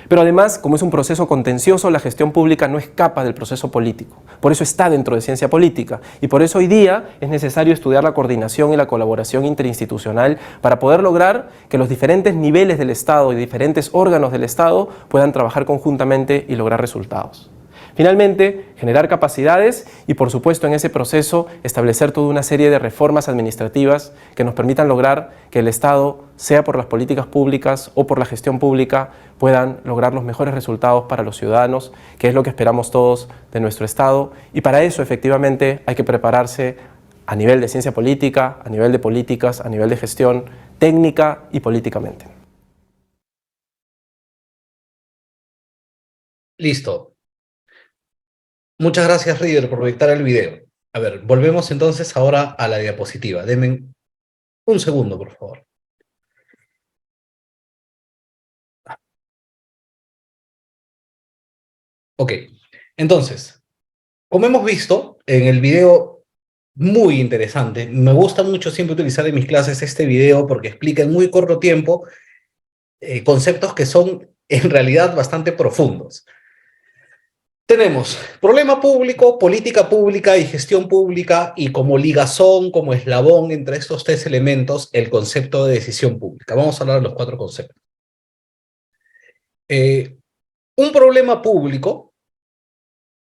Pero además, como es un proceso contencioso, la gestión pública no escapa del proceso político. Por eso está dentro de ciencia política y por eso hoy día es necesario estudiar la coordinación y la colaboración interinstitucional para poder lograr que los diferentes niveles del Estado y diferentes órganos del Estado puedan trabajar conjuntamente y lograr resultados. Finalmente, generar capacidades y, por supuesto, en ese proceso establecer toda una serie de reformas administrativas que nos permitan lograr que el Estado, sea por las políticas públicas o por la gestión pública, puedan lograr los mejores resultados para los ciudadanos, que es lo que esperamos todos de nuestro Estado. Y para eso, efectivamente, hay que prepararse a nivel de ciencia política, a nivel de políticas, a nivel de gestión técnica y políticamente. Listo. Muchas gracias, River, por proyectar el video. A ver, volvemos entonces ahora a la diapositiva. Denme un segundo, por favor. Ok, entonces, como hemos visto en el video, muy interesante, me gusta mucho siempre utilizar en mis clases este video porque explica en muy corto tiempo conceptos que son en realidad bastante profundos. Tenemos problema público, política pública y gestión pública, y como ligazón, como eslabón entre estos tres elementos, el concepto de decisión pública. Vamos a hablar de los cuatro conceptos. Un problema público,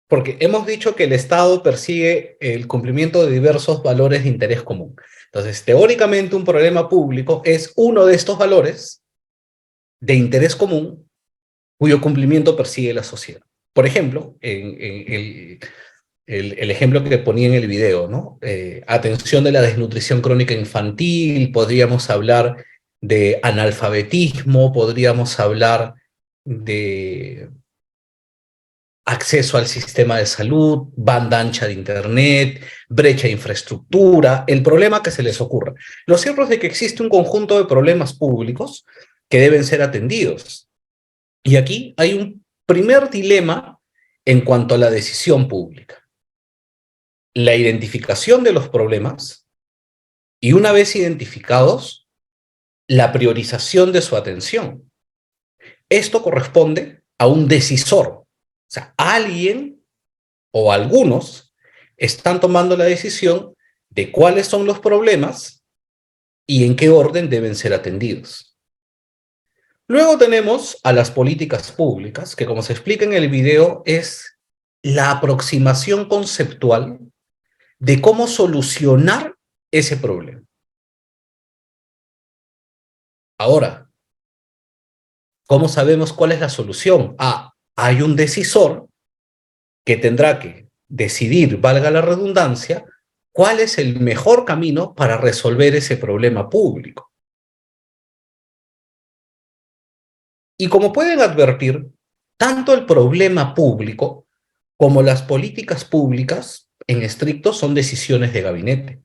porque hemos dicho que el Estado persigue el cumplimiento de diversos valores de interés común. Entonces, teóricamente, un problema público es uno de estos valores de interés común cuyo cumplimiento persigue la sociedad. Por ejemplo, el ejemplo que ponía en el video, ¿no? Atención de la desnutrición crónica infantil, podríamos hablar de analfabetismo, podríamos hablar de acceso al sistema de salud, banda ancha de internet, brecha de infraestructura, el problema que se les ocurra. Lo cierto es de que existe un conjunto de problemas públicos que deben ser atendidos. Y aquí hay un primer dilema en cuanto a la decisión pública. La identificación de los problemas y, una vez identificados, la priorización de su atención. Esto corresponde a un decisor. O sea, alguien o algunos están tomando la decisión de cuáles son los problemas y en qué orden deben ser atendidos. Luego tenemos a las políticas públicas, que, como se explica en el video, es la aproximación conceptual de cómo solucionar ese problema. Ahora, ¿cómo sabemos cuál es la solución? Hay un decisor que tendrá que decidir, valga la redundancia, cuál es el mejor camino para resolver ese problema público. Y como pueden advertir, tanto el problema público como las políticas públicas, en estricto, son decisiones de gabinete.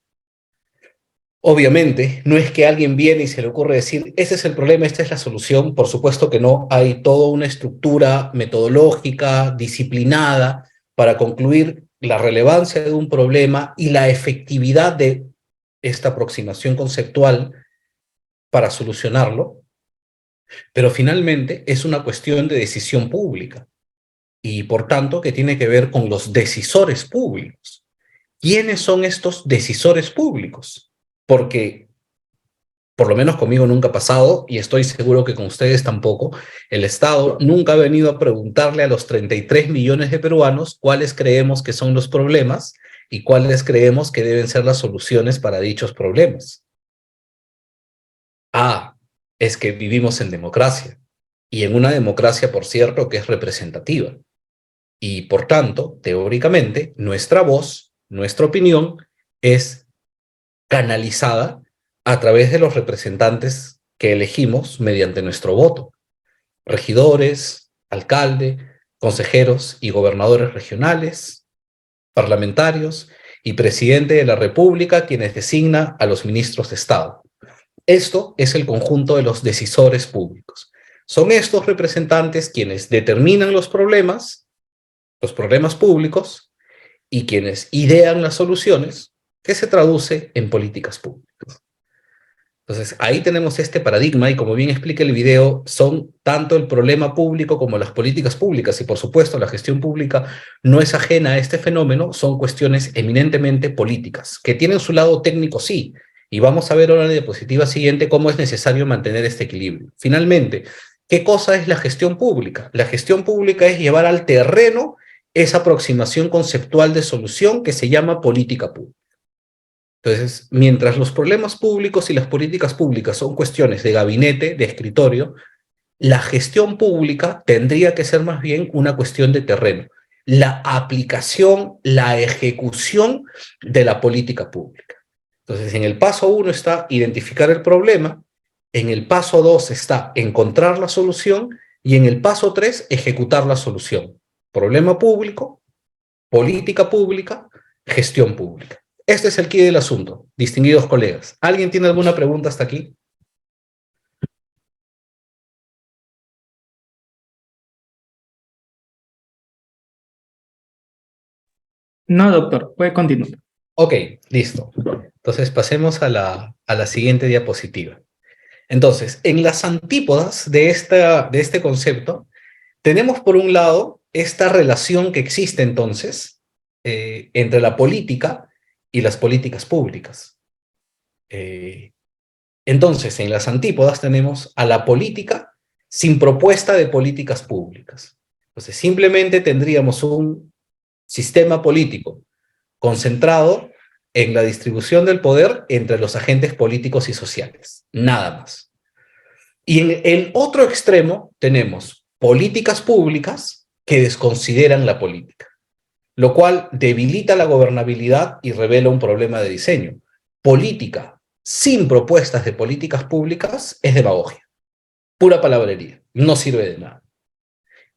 Obviamente, no es que alguien viene y se le ocurre decir, ese es el problema, esta es la solución. Por supuesto que no, hay toda una estructura metodológica, disciplinada, para concluir la relevancia de un problema y la efectividad de esta aproximación conceptual para solucionarlo. Pero finalmente es una cuestión de decisión pública y, por tanto, que tiene que ver con los decisores públicos. ¿Quiénes son estos decisores públicos? Porque, por lo menos conmigo nunca ha pasado, y estoy seguro que con ustedes tampoco, el Estado nunca ha venido a preguntarle a los 33 millones de peruanos cuáles creemos que son los problemas y cuáles creemos que deben ser las soluciones para dichos problemas. Es que vivimos en democracia, y en una democracia, por cierto, que es representativa. Y, por tanto, teóricamente, nuestra voz, nuestra opinión, es canalizada a través de los representantes que elegimos mediante nuestro voto. Regidores, alcalde, consejeros y gobernadores regionales, parlamentarios y presidente de la República, quienes designa a los ministros de Estado. Esto es el conjunto de los decisores públicos. Son estos representantes quienes determinan los problemas públicos, y quienes idean las soluciones que se traduce en políticas públicas. Entonces, ahí tenemos este paradigma, y como bien explica el video, son tanto el problema público como las políticas públicas, y por supuesto la gestión pública no es ajena a este fenómeno, son cuestiones eminentemente políticas, que tienen su lado técnico, sí, y vamos a ver ahora en la diapositiva siguiente cómo es necesario mantener este equilibrio. Finalmente, ¿qué cosa es la gestión pública? La gestión pública es llevar al terreno esa aproximación conceptual de solución que se llama política pública. Entonces, mientras los problemas públicos y las políticas públicas son cuestiones de gabinete, de escritorio, la gestión pública tendría que ser más bien una cuestión de terreno, la aplicación, la ejecución de la política pública. Entonces, en el paso 1 está identificar el problema, en el paso 2 está encontrar la solución y en el paso 3 ejecutar la solución. Problema público, política pública, gestión pública. Este es el quid del asunto, distinguidos colegas. ¿Alguien tiene alguna pregunta hasta aquí? No, doctor, puede continuar. Ok, listo. Entonces pasemos a la siguiente diapositiva. Entonces, en las antípodas de este concepto, tenemos por un lado esta relación que existe entonces entre la política y las políticas públicas. Entonces, en las antípodas tenemos a la política sin propuesta de políticas públicas. Entonces, simplemente tendríamos un sistema político concentrado en la distribución del poder entre los agentes políticos y sociales, nada más. Y en el otro extremo tenemos políticas públicas que desconsideran la política, lo cual debilita la gobernabilidad y revela un problema de diseño. Política sin propuestas de políticas públicas es demagogia, pura palabrería, no sirve de nada.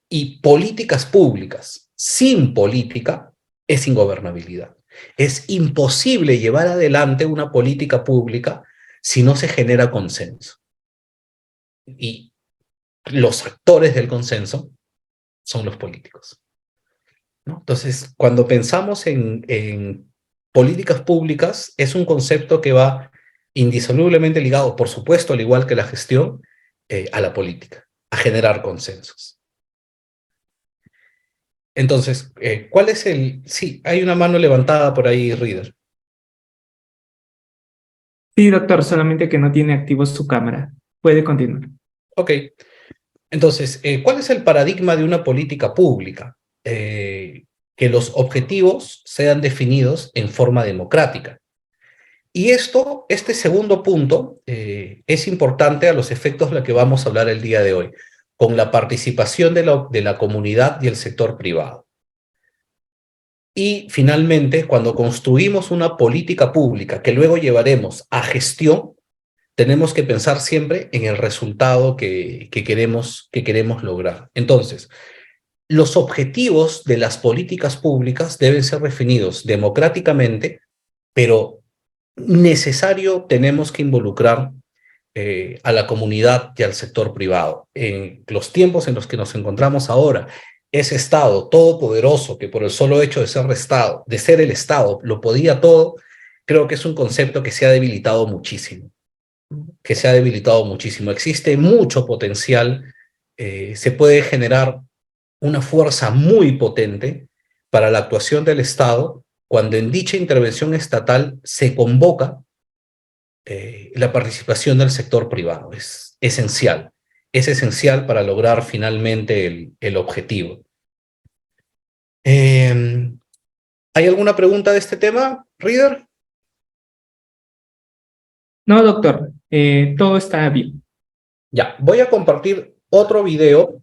Y políticas públicas sin política es ingobernabilidad. Es imposible llevar adelante una política pública si no se genera consenso. Y los actores del consenso son los políticos, ¿no? Entonces, cuando pensamos en políticas públicas, es un concepto que va indisolublemente ligado, por supuesto, al igual que la gestión, a la política, a generar consensos. Entonces, ¿cuál es el...? Sí, hay una mano levantada por ahí, Reader. Sí, doctor, solamente que no tiene activo su cámara. Puede continuar. Ok. Entonces, ¿cuál es el paradigma de una política pública? Que los objetivos sean definidos en forma democrática. Y este segundo punto es importante a los efectos de lo que vamos a hablar el día de hoy, con la participación de la comunidad y el sector privado. Y finalmente, cuando construimos una política pública que luego llevaremos a gestión, tenemos que pensar siempre en el resultado que queremos lograr. Entonces, los objetivos de las políticas públicas deben ser definidos democráticamente, pero necesario tenemos que involucrar a la comunidad y al sector privado. En los tiempos en los que nos encontramos ahora, ese Estado todopoderoso que por el solo hecho de ser el Estado, lo podía todo, creo que es un concepto que se ha debilitado muchísimo. Existe mucho potencial, se puede generar una fuerza muy potente para la actuación del Estado cuando en dicha intervención estatal se convoca la participación del sector privado. Es esencial para lograr finalmente el objetivo. ¿Hay alguna pregunta de este tema, Reader? No, doctor, todo está bien. Ya, voy a compartir otro video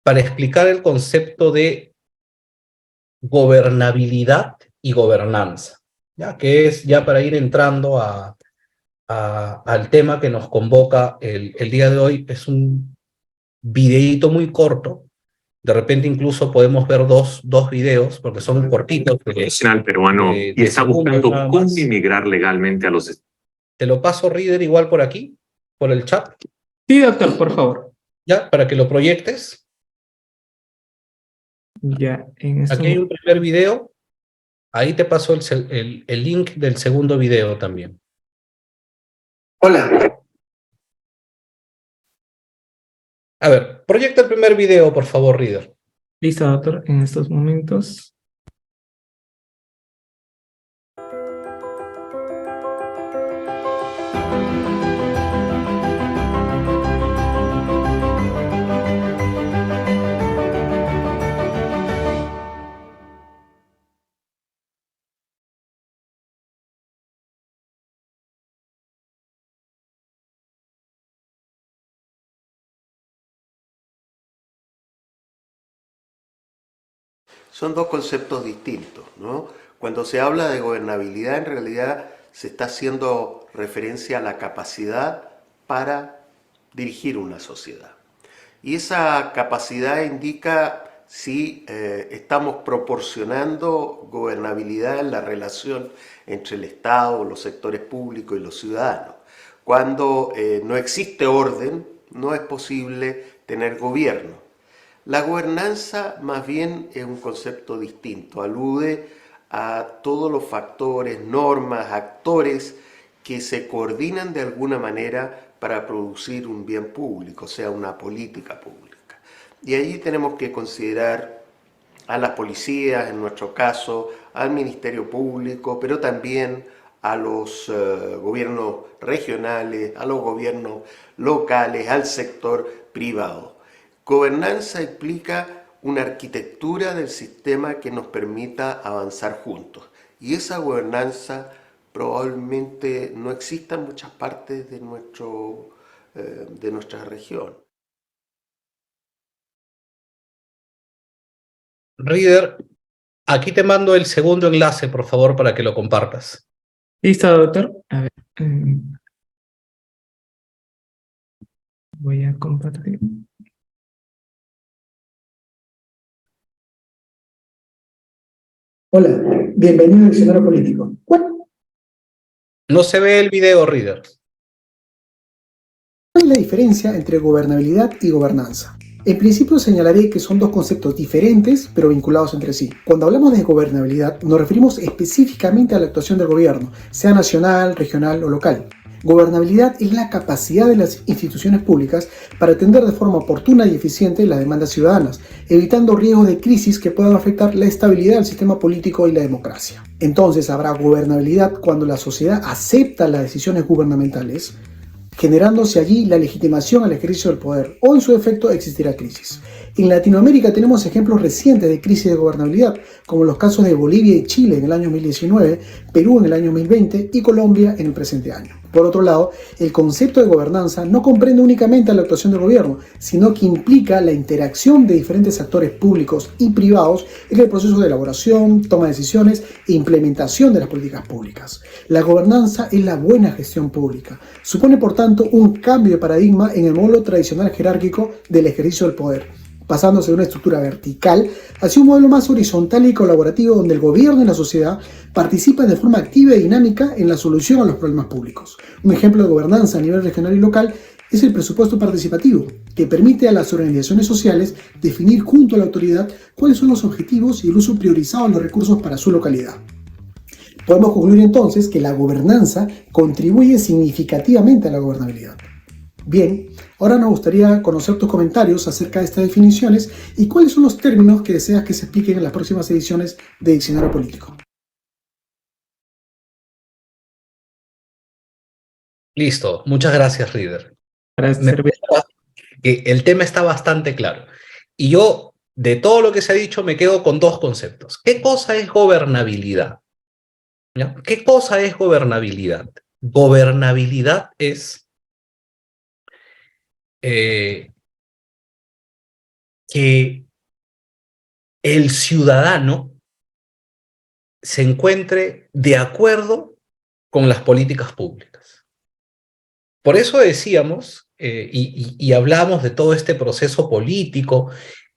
para explicar el concepto de gobernabilidad y gobernanza, ¿ya? Que es ya para ir entrando al tema que nos convoca el día de hoy. Es un videíto muy corto, de repente incluso podemos ver dos videos, porque son cortitos. Profesional peruano y está buscando cómo inmigrar legalmente a los Estados Unidos. Te lo paso, Reader, igual por aquí, por el chat. Sí, doctor, por favor. Ya, para que lo proyectes. Ya, en este Aquí hay un primer video. Ahí te paso el link del segundo video también. Hola. A ver, proyecta el primer video, por favor, Reader. Listo, doctor, en estos momentos. son dos conceptos distintos, ¿no? Cuando se habla de gobernabilidad, en realidad se está haciendo referencia a la capacidad para dirigir una sociedad. Y esa capacidad indica si estamos proporcionando gobernabilidad en la relación entre el Estado, los sectores públicos y los ciudadanos. Cuando no existe orden, no es posible tener gobierno. La gobernanza más bien es un concepto distinto, alude a todos los factores, normas, actores que se coordinan de alguna manera para producir un bien público, o sea, una política pública. Y allí tenemos que considerar a las policías, en nuestro caso, al Ministerio Público, pero también a los gobiernos regionales, a los gobiernos locales, al sector privado. Gobernanza implica una arquitectura del sistema que nos permita avanzar juntos. Y esa gobernanza probablemente no exista en muchas partes de nuestra región. Reader, aquí te mando el segundo enlace, por favor, para que lo compartas. ¿Listo, doctor? A ver. Voy a compartir. Hola, bienvenido al Diccionario Político. No se ve el video, Reader. ¿Cuál es la diferencia entre gobernabilidad y gobernanza? En principio señalaré que son dos conceptos diferentes, pero vinculados entre sí. Cuando hablamos de gobernabilidad, nos referimos específicamente a la actuación del gobierno, sea nacional, regional o local. Gobernabilidad es la capacidad de las instituciones públicas para atender de forma oportuna y eficiente las demandas ciudadanas, evitando riesgos de crisis que puedan afectar la estabilidad del sistema político y la democracia. Entonces habrá gobernabilidad cuando la sociedad acepta las decisiones gubernamentales, generándose allí la legitimación al ejercicio del poder, o en su defecto existirá crisis. En Latinoamérica tenemos ejemplos recientes de crisis de gobernabilidad, como los casos de Bolivia y Chile en el año 2019, Perú en el año 2020 y Colombia en el presente año. Por otro lado, el concepto de gobernanza no comprende únicamente la actuación del gobierno, sino que implica la interacción de diferentes actores públicos y privados en el proceso de elaboración, toma de decisiones e implementación de las políticas públicas. La gobernanza es la buena gestión pública. Supone, por tanto, un cambio de paradigma en el modelo tradicional jerárquico del ejercicio del poder, pasándose de una estructura vertical hacia un modelo más horizontal y colaborativo donde el gobierno y la sociedad participan de forma activa y dinámica en la solución a los problemas públicos. Un ejemplo de gobernanza a nivel regional y local es el presupuesto participativo, que permite a las organizaciones sociales definir junto a la autoridad cuáles son los objetivos y el uso priorizado de los recursos para su localidad. Podemos concluir entonces que la gobernanza contribuye significativamente a la gobernabilidad. Bien, ahora nos gustaría conocer tus comentarios acerca de estas definiciones y cuáles son los términos que deseas que se expliquen en las próximas ediciones de Diccionario Político. Listo, muchas gracias, Reader. El tema está bastante claro. Y yo, de todo lo que se ha dicho, me quedo con dos conceptos. ¿Qué cosa es gobernabilidad? ¿Ya? ¿Qué cosa es gobernabilidad? Gobernabilidad es que el ciudadano se encuentre de acuerdo con las políticas públicas. Por eso decíamos, y hablamos de todo este proceso político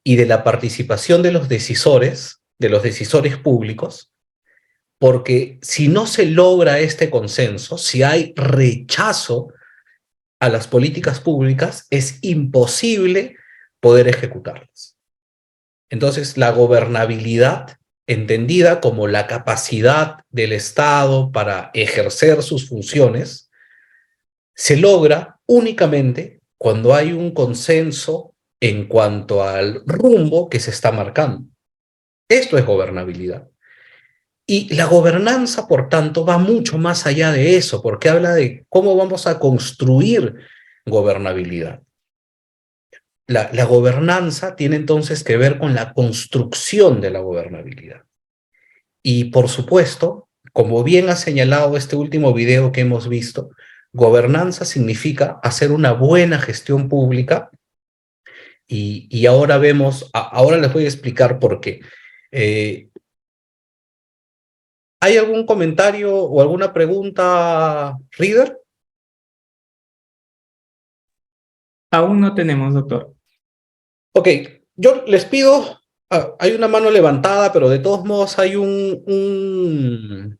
y de la participación de los decisores públicos, porque si no se logra este consenso, si hay rechazo a las políticas públicas, es imposible poder ejecutarlas. Entonces, la gobernabilidad, entendida como la capacidad del Estado para ejercer sus funciones, se logra únicamente cuando hay un consenso en cuanto al rumbo que se está marcando. Esto es gobernabilidad. Y la gobernanza, por tanto, va mucho más allá de eso, porque habla de cómo vamos a construir gobernabilidad. La gobernanza tiene entonces que ver con la construcción de la gobernabilidad. Y por supuesto, como bien ha señalado este último video que hemos visto, gobernanza significa hacer una buena gestión pública y ahora les voy a explicar por qué. ¿Hay algún comentario o alguna pregunta, Reader? Aún no tenemos, doctor. Ok, yo les pido, hay una mano levantada, pero de todos modos hay un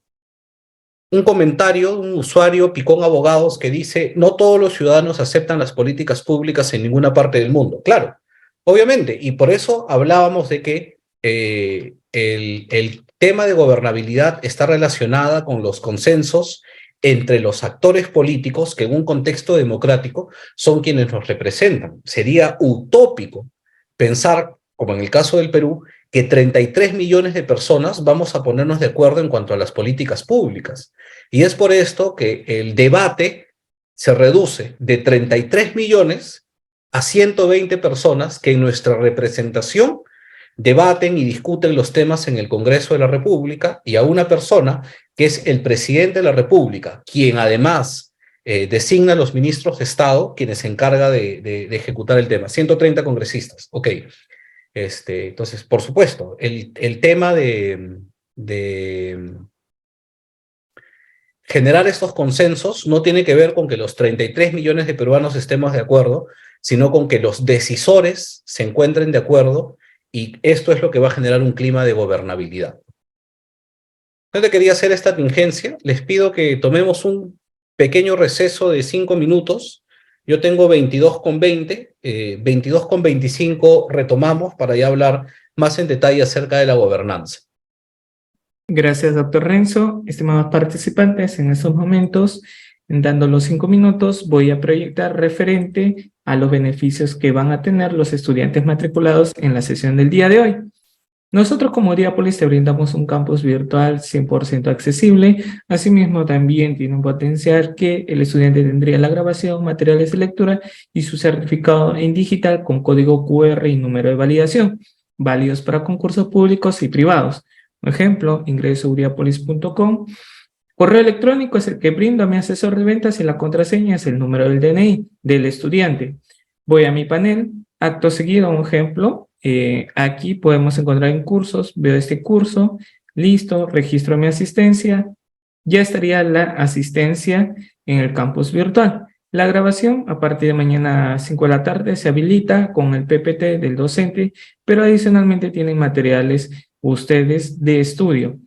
comentario, un usuario, Picón Abogados, que dice, no todos los ciudadanos aceptan las políticas públicas en ninguna parte del mundo. Claro, obviamente, y por eso hablábamos de que el tema de gobernabilidad está relacionada con los consensos entre los actores políticos que en un contexto democrático son quienes nos representan. Sería utópico pensar, como en el caso del Perú, que 33 millones de personas vamos a ponernos de acuerdo en cuanto a las políticas públicas. Y es por esto que el debate se reduce de 33 millones a 120 personas que en nuestra representación debaten y discuten los temas en el Congreso de la República, y a una persona que es el presidente de la República, quien además designa a los ministros de Estado, quienes se encarga de ejecutar el tema. 130 congresistas, ok. Entonces, por supuesto, el tema de generar estos consensos no tiene que ver con que los 33 millones de peruanos estemos de acuerdo, sino con que los decisores se encuentren de acuerdo, y esto es lo que va a generar un clima de gobernabilidad. Entonces quería hacer esta tingencia. Les pido que tomemos un pequeño receso de 5 minutos. Yo tengo 22:20, 22:25 retomamos para ya hablar más en detalle acerca de la gobernanza. Gracias, doctor Renzo. Estimados participantes, en estos momentos, dando los 5 minutos, voy a proyectar referente a los beneficios que van a tener los estudiantes matriculados en la sesión del día de hoy. Nosotros como Diápolis te brindamos un campus virtual 100% accesible. Asimismo, también tiene un potencial que el estudiante tendría la grabación, materiales de lectura y su certificado en digital con código QR y número de validación, válidos para concursos públicos y privados. Por ejemplo, ingreso a diapolis.com. Correo electrónico es el que brindo a mi asesor de ventas y la contraseña es el número del DNI del estudiante. Voy a mi panel, acto seguido, un ejemplo. Aquí podemos encontrar en cursos, veo este curso, listo, registro mi asistencia, ya estaría la asistencia en el campus virtual. La grabación a partir de mañana a 5 de la tarde se habilita con el PPT del docente, pero adicionalmente tienen materiales ustedes de estudio.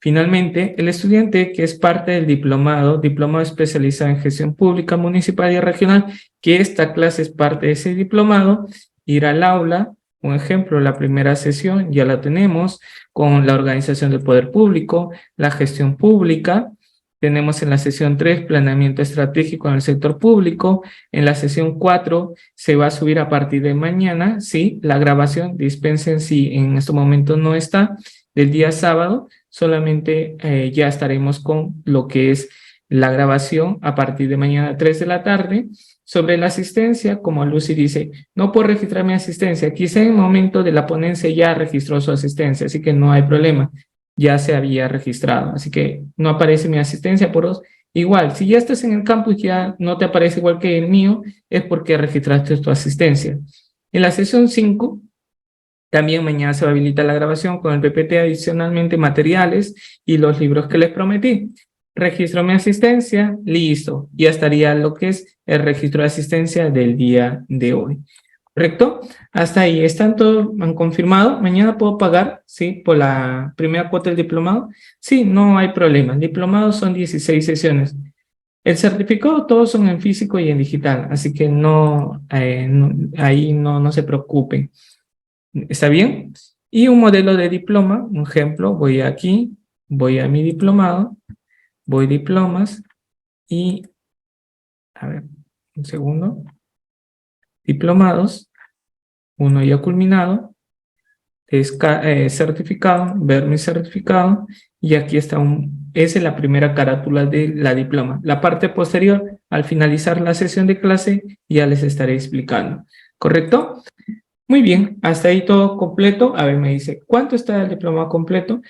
Finalmente, el estudiante que es parte del diplomado especializado en gestión pública, municipal y regional, que esta clase es parte de ese diplomado, irá al aula. Un ejemplo, la primera sesión ya la tenemos con la organización del poder público, la gestión pública. Tenemos en la sesión 3 planeamiento estratégico en el sector público. En la sesión 4 se va a subir a partir de mañana, sí, la grabación, dispensen si en este momento no está, del día sábado, solamente ya estaremos con lo que es la grabación a partir de mañana 3 de la tarde. Sobre la asistencia, como Lucy dice, no puedo registrar mi asistencia. Quizá en el momento de la ponencia ya registró su asistencia, así que no hay problema. Ya se había registrado, así que no aparece mi asistencia por dos. Igual, si ya estás en el campus ya no te aparece igual que el mío, es porque registraste tu asistencia. En la sesión 5, también mañana se va a habilitar la grabación con el PPT, adicionalmente materiales y los libros que les prometí. Registro mi asistencia, listo. Ya estaría lo que es el registro de asistencia del día de hoy. ¿Correcto? Hasta ahí. ¿Están todos? ¿Han confirmado? ¿Mañana puedo pagar? ¿Sí? ¿Por la primera cuota del diplomado? Sí, no hay problema. El diplomado son 16 sesiones. El certificado todos son en físico y en digital. Así que ahí no se preocupen. ¿Está bien? Y un modelo de diploma. Un ejemplo, voy aquí, voy a mi diplomado. Voy diplomas y, a ver, un segundo, diplomados, uno ya culminado, es certificado, ver mi certificado, y aquí está esa es la primera carátula de la diploma. La parte posterior, al finalizar la sesión de clase, ya les estaré explicando. ¿Correcto? Muy bien, hasta ahí todo completo. A ver, me dice, ¿cuánto está el diploma completo?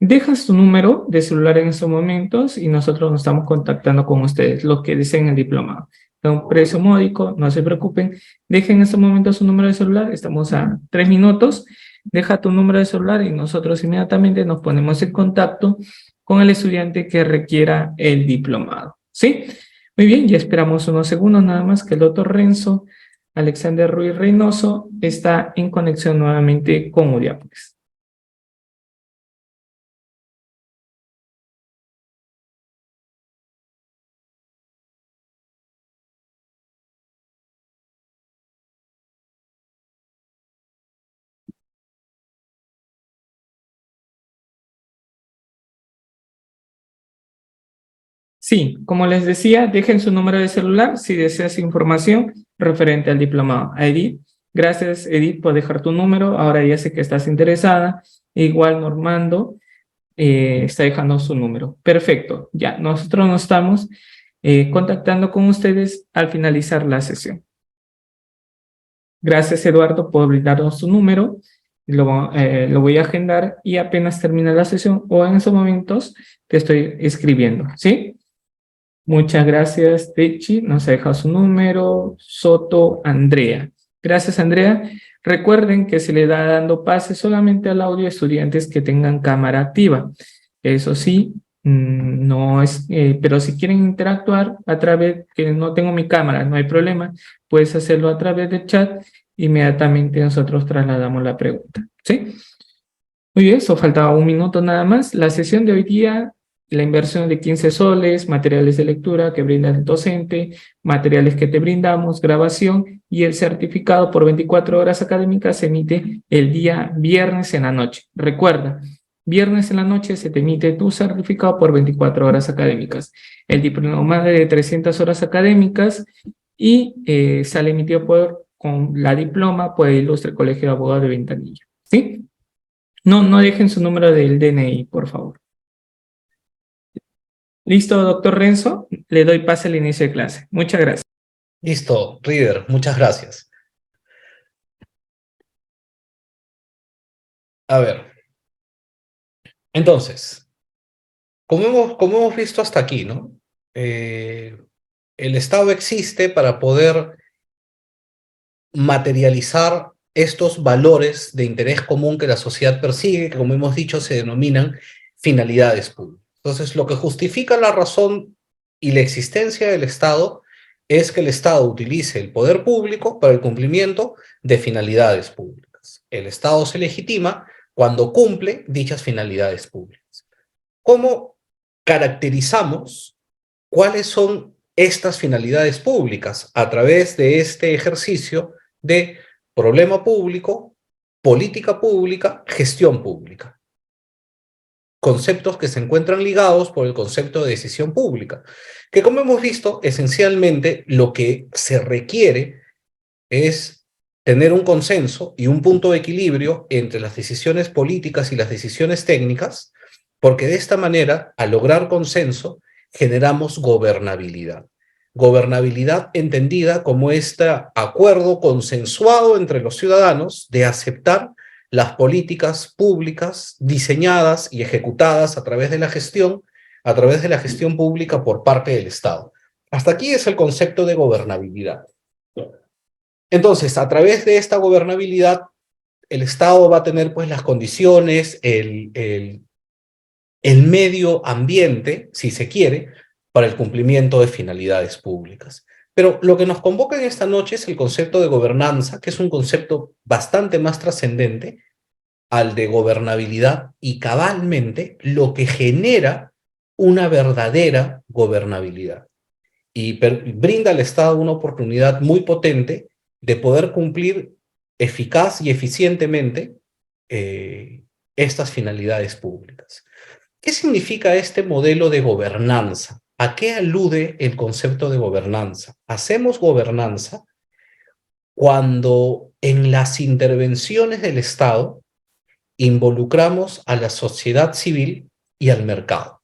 Dejas tu número de celular en estos momentos y nosotros nos estamos contactando con ustedes, los que deseen el diplomado. Es un precio módico, no se preocupen. Dejen en estos momentos su número de celular, estamos a 3 minutos. deja tu número de celular y nosotros inmediatamente nos ponemos en contacto con el estudiante que requiera el diplomado. ¿Sí? Muy bien, ya esperamos unos segundos nada más que el doctor Renzo Alexander Ruiz Reynoso está en conexión nuevamente con Udiápolis. Sí, como les decía, dejen su número de celular si deseas información referente al diplomado. A Edith, gracias Edith por dejar tu número, ahora ya sé que estás interesada. Igual Normando está dejando su número. Perfecto, ya, nosotros nos estamos contactando con ustedes al finalizar la sesión. Gracias Eduardo por brindarnos tu número, lo voy a agendar y apenas termine la sesión o en esos momentos te estoy escribiendo, ¿sí? Muchas gracias, Techi. Nos ha dejado su número. Soto, Andrea. Gracias, Andrea. Recuerden que se le da dando pase solamente al audio a estudiantes que tengan cámara activa. Eso sí, no es, pero si quieren interactuar a través, que no tengo mi cámara, no hay problema, puedes hacerlo a través de chat. Inmediatamente nosotros trasladamos la pregunta. ¿Sí? Muy bien, eso faltaba un minuto nada más. La sesión de hoy día, la inversión de 15 soles, materiales de lectura que brinda el docente, materiales que te brindamos, grabación y el certificado por 24 horas académicas se emite el día viernes en la noche. Recuerda, viernes en la noche se te emite tu certificado por 24 horas académicas. El diploma de 300 horas académicas y sale emitido con la diploma por el Ilustre Colegio de Abogados de Ventanilla. ¿Sí? No dejen su número del DNI, por favor. Listo, doctor Renzo, le doy pase al inicio de clase. Muchas gracias. Listo, River, muchas gracias. A ver, entonces, como hemos visto hasta aquí, ¿no? El Estado existe para poder materializar estos valores de interés común que la sociedad persigue, que como hemos dicho se denominan finalidades públicas. Entonces, lo que justifica la razón y la existencia del Estado es que el Estado utilice el poder público para el cumplimiento de finalidades públicas. El Estado se legitima cuando cumple dichas finalidades públicas. ¿Cómo caracterizamos cuáles son estas finalidades públicas? A través de este ejercicio de problema público, política pública, gestión pública. Conceptos que se encuentran ligados por el concepto de decisión pública, que como hemos visto, esencialmente lo que se requiere es tener un consenso y un punto de equilibrio entre las decisiones políticas y las decisiones técnicas, porque de esta manera, al lograr consenso, generamos gobernabilidad. Gobernabilidad entendida como este acuerdo consensuado entre los ciudadanos de aceptar las políticas públicas diseñadas y ejecutadas a través de la gestión pública por parte del Estado. Hasta aquí es el concepto de gobernabilidad. Entonces, a través de esta gobernabilidad, el Estado va a tener pues las condiciones, el medio ambiente, si se quiere, para el cumplimiento de finalidades públicas. Pero lo que nos convoca en esta noche es el concepto de gobernanza, que es un concepto bastante más trascendente al de gobernabilidad y cabalmente lo que genera una verdadera gobernabilidad. Y brinda al Estado una oportunidad muy potente de poder cumplir eficaz y eficientemente estas finalidades públicas. ¿Qué significa este modelo de gobernanza? ¿A qué alude el concepto de gobernanza? Hacemos gobernanza cuando en las intervenciones del Estado involucramos a la sociedad civil y al mercado.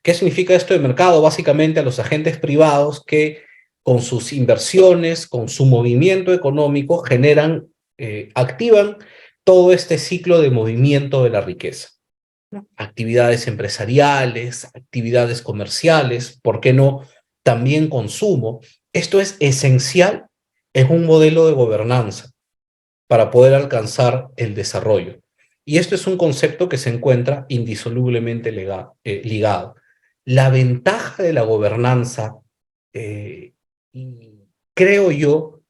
¿Qué significa esto de mercado? Básicamente a los agentes privados que con sus inversiones, con su movimiento económico, activan todo este ciclo de movimiento de la riqueza. Actividades empresariales, actividades comerciales, ¿por qué no? También consumo. Esto es esencial en un modelo de gobernanza. para poder alcanzar el desarrollo. Y esto es un concepto que se encuentra indisolublemente ligado. La ventaja de la gobernanza, y creo yo,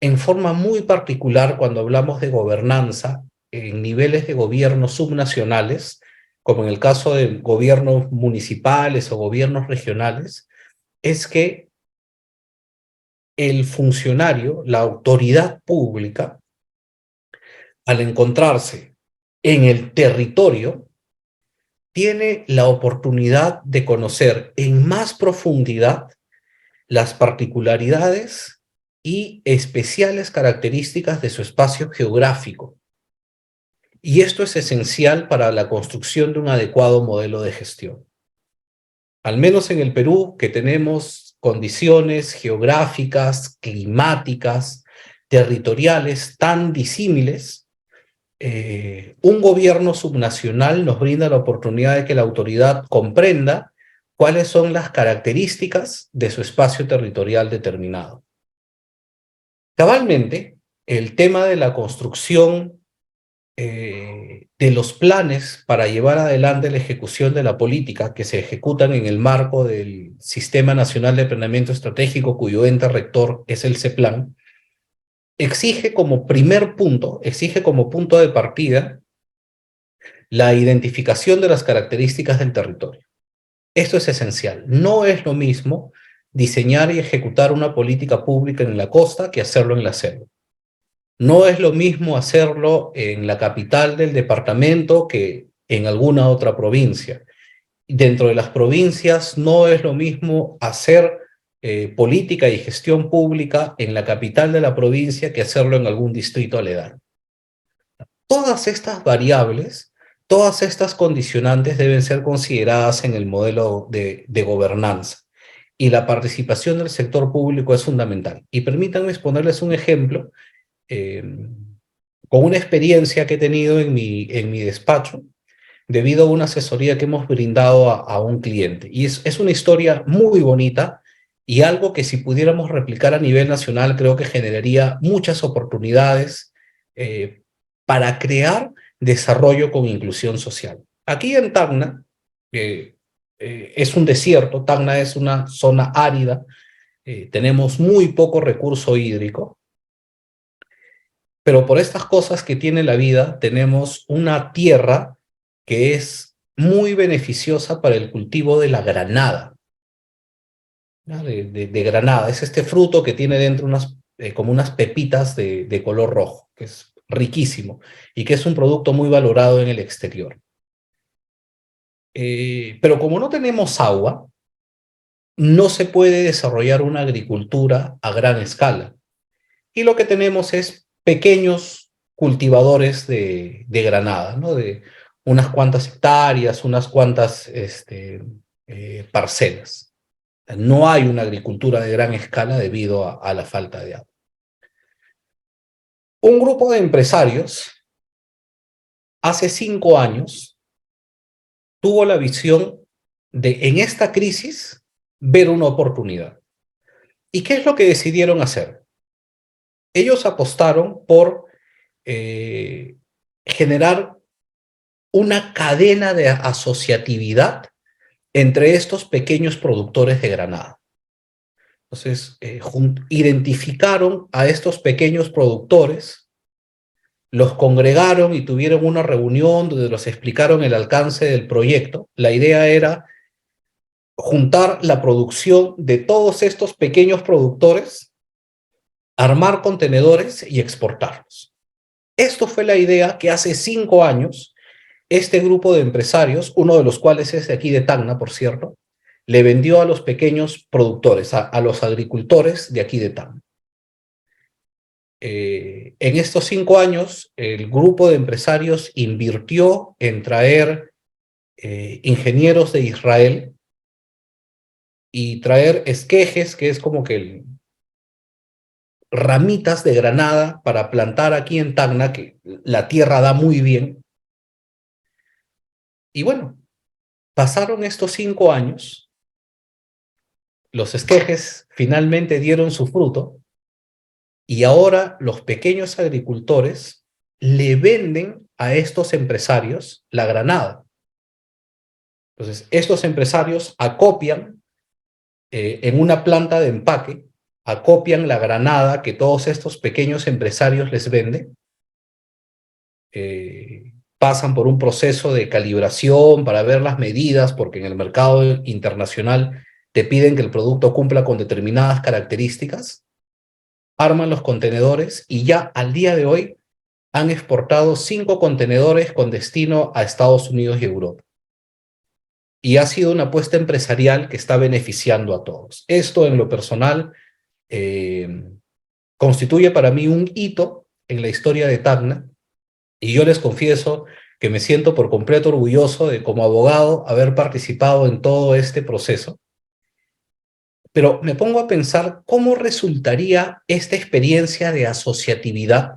en forma muy particular cuando hablamos de gobernanza en niveles de gobierno subnacionales, como en el caso de gobiernos municipales o gobiernos regionales, es que el funcionario, la autoridad pública, al encontrarse en el territorio, tiene la oportunidad de conocer en más profundidad las particularidades y especiales características de su espacio geográfico. Y esto es esencial para la construcción de un adecuado modelo de gestión. Al menos en el Perú, que tenemos condiciones geográficas, climáticas, territoriales tan disímiles, un gobierno subnacional nos brinda la oportunidad de que la autoridad comprenda cuáles son las características de su espacio territorial determinado. Cabalmente, el tema de la construcción de los planes para llevar adelante la ejecución de la política que se ejecutan en el marco del Sistema Nacional de Planeamiento Estratégico, cuyo ente rector es el CEPLAN, exige como primer punto, exige como punto de partida la identificación de las características del territorio. Esto es esencial. No es lo mismo diseñar y ejecutar una política pública en la costa que hacerlo en la selva. No es lo mismo hacerlo en la capital del departamento que en alguna otra provincia. Dentro de las provincias no es lo mismo hacer política y gestión pública en la capital de la provincia que hacerlo en algún distrito aledaño. Todas estas variables, todas estas condicionantes deben ser consideradas en el modelo de gobernanza, y la participación del sector público es fundamental. Y permítanme exponerles un ejemplo con una experiencia que he tenido en mi despacho debido a una asesoría que hemos brindado a un cliente. Y es una historia muy bonita y algo que si pudiéramos replicar a nivel nacional creo que generaría muchas oportunidades para crear desarrollo con inclusión social. Aquí en Tacna es un desierto, Tacna es una zona árida, tenemos muy poco recurso hídrico, pero por estas cosas que tiene la vida, tenemos una tierra que es muy beneficiosa para el cultivo de la granada, ¿no? de granada. Es este fruto que tiene dentro como unas pepitas de color rojo, que es riquísimo y que es un producto muy valorado en el exterior. Pero como no tenemos agua, no se puede desarrollar una agricultura a gran escala. Y lo que tenemos es pequeños cultivadores de granada, ¿no? De unas cuantas hectáreas, unas cuantas parcelas. No hay una agricultura de gran escala debido a la falta de agua. Un grupo de empresarios hace 5 años tuvo la visión de, en esta crisis, ver una oportunidad. ¿Y qué es lo que decidieron hacer? Ellos apostaron por generar una cadena de asociatividad entre estos pequeños productores de granada. Entonces, identificaron a estos pequeños productores, los congregaron y tuvieron una reunión donde los explicaron el alcance del proyecto. La idea era juntar la producción de todos estos pequeños productores, armar contenedores y exportarlos. Esto fue la idea que hace 5 años este grupo de empresarios, uno de los cuales es de aquí de Tacna, por cierto, le vendió a los pequeños productores, a los agricultores de aquí de Tacna. En estos 5 años, el grupo de empresarios invirtió en traer ingenieros de Israel y traer esquejes, que es como que ramitas de granada para plantar aquí en Tacna, que la tierra da muy bien. Y bueno, pasaron estos 5 años, los esquejes finalmente dieron su fruto Y ahora los pequeños agricultores le venden a estos empresarios la granada. Entonces, estos empresarios acopian en una planta de empaque, acopian la granada que todos estos pequeños empresarios les venden, pasan por un proceso de calibración para ver las medidas, porque en el mercado internacional te piden que el producto cumpla con determinadas características, arman los contenedores y ya al día de hoy han exportado 5 contenedores con destino a Estados Unidos y Europa. Y ha sido una apuesta empresarial que está beneficiando a todos. Esto, en lo personal, constituye para mí un hito en la historia de Tacna, y yo les confieso que me siento por completo orgulloso de, como abogado, haber participado en todo este proceso. Pero me pongo a pensar cómo resultaría esta experiencia de asociatividad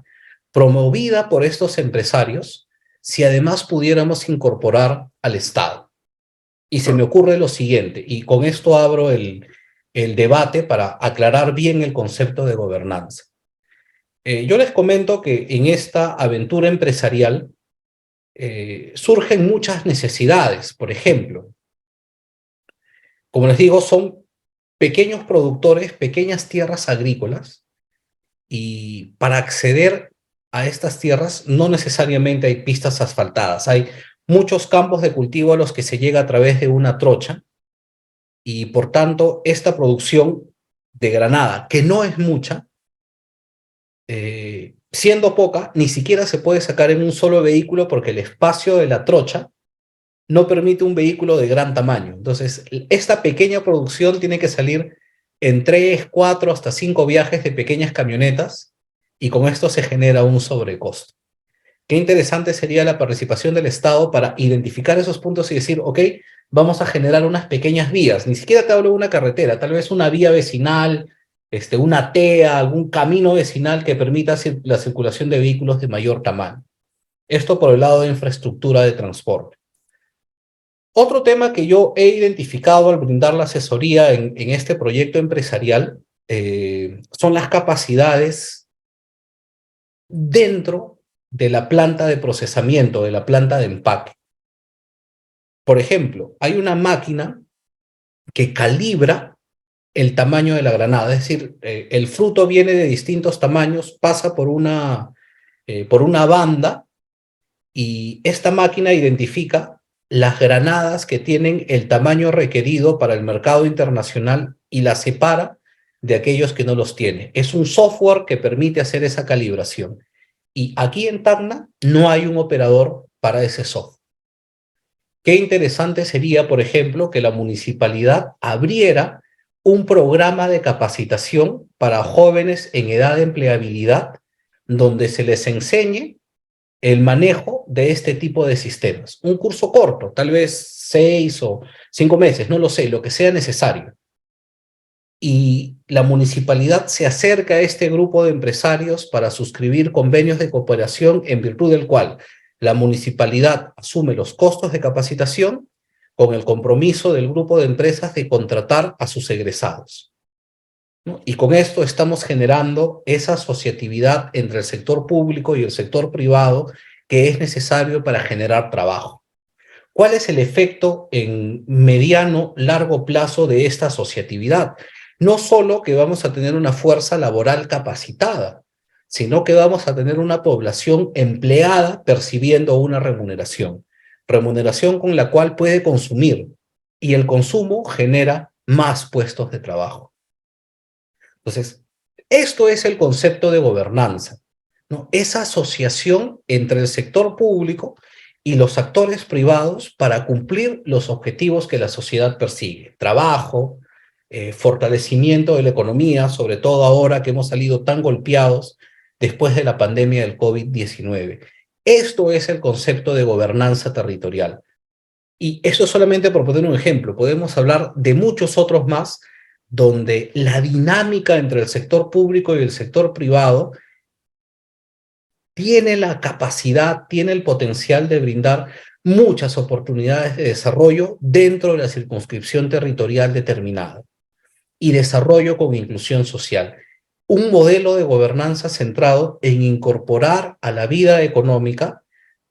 promovida por estos empresarios si además pudiéramos incorporar al Estado. Y se me ocurre lo siguiente, y con esto abro el debate para aclarar bien el concepto de gobernanza. Yo les comento que en esta aventura empresarial surgen muchas necesidades. Por ejemplo, como les digo, son pequeños productores, pequeñas tierras agrícolas, y para acceder a estas tierras no necesariamente hay pistas asfaltadas, hay muchos campos de cultivo a los que se llega a través de una trocha, y por tanto esta producción de granada, que no es mucha, siendo poca, ni siquiera se puede sacar en un solo vehículo porque el espacio de la trocha no permite un vehículo de gran tamaño. Entonces, esta pequeña producción tiene que salir en 3, 4, hasta 5 viajes de pequeñas camionetas, y con esto se genera un sobrecosto. Qué interesante sería la participación del Estado para identificar esos puntos y decir, ok, vamos a generar unas pequeñas vías. Ni siquiera te hablo de una carretera, tal vez una vía vecinal, una TEA, algún camino vecinal que permita la circulación de vehículos de mayor tamaño. Esto por el lado de infraestructura de transporte. Otro tema que yo he identificado al brindar la asesoría en este proyecto empresarial son las capacidades dentro de la planta de procesamiento, de la planta de empaque. Por ejemplo, hay una máquina que calibra el tamaño de la granada, es decir, el fruto viene de distintos tamaños, pasa por una banda, y esta máquina identifica las granadas que tienen el tamaño requerido para el mercado internacional y las separa de aquellos que no los tienen. Es un software que permite hacer esa calibración. Y aquí en Tacna no hay un operador para ese software. Qué interesante sería, por ejemplo, que la municipalidad abriera un programa de capacitación para jóvenes en edad de empleabilidad, donde se les enseñe el manejo de este tipo de sistemas. Un curso corto, tal vez 6 o 5 meses, no lo sé, lo que sea necesario. Y la municipalidad se acerca a este grupo de empresarios para suscribir convenios de cooperación, en virtud del cual la municipalidad asume los costos de capacitación con el compromiso del grupo de empresas de contratar a sus egresados, ¿no? Y con esto estamos generando esa asociatividad entre el sector público y el sector privado que es necesario para generar trabajo. ¿Cuál es el efecto en mediano, largo plazo de esta asociatividad? No solo que vamos a tener una fuerza laboral capacitada, sino que vamos a tener una población empleada percibiendo una remuneración con la cual puede consumir, y el consumo genera más puestos de trabajo. Entonces, esto es el concepto de gobernanza, ¿no? Esa asociación entre el sector público y los actores privados para cumplir los objetivos que la sociedad persigue: trabajo, fortalecimiento de la economía, sobre todo ahora que hemos salido tan golpeados después de la pandemia del COVID-19. Esto es el concepto de gobernanza territorial. Y eso solamente por poner un ejemplo. Podemos hablar de muchos otros más, donde la dinámica entre el sector público y el sector privado tiene la capacidad, tiene el potencial de brindar muchas oportunidades de desarrollo dentro de la circunscripción territorial determinada, y desarrollo con inclusión social. un modelo de gobernanza centrado en incorporar a la vida económica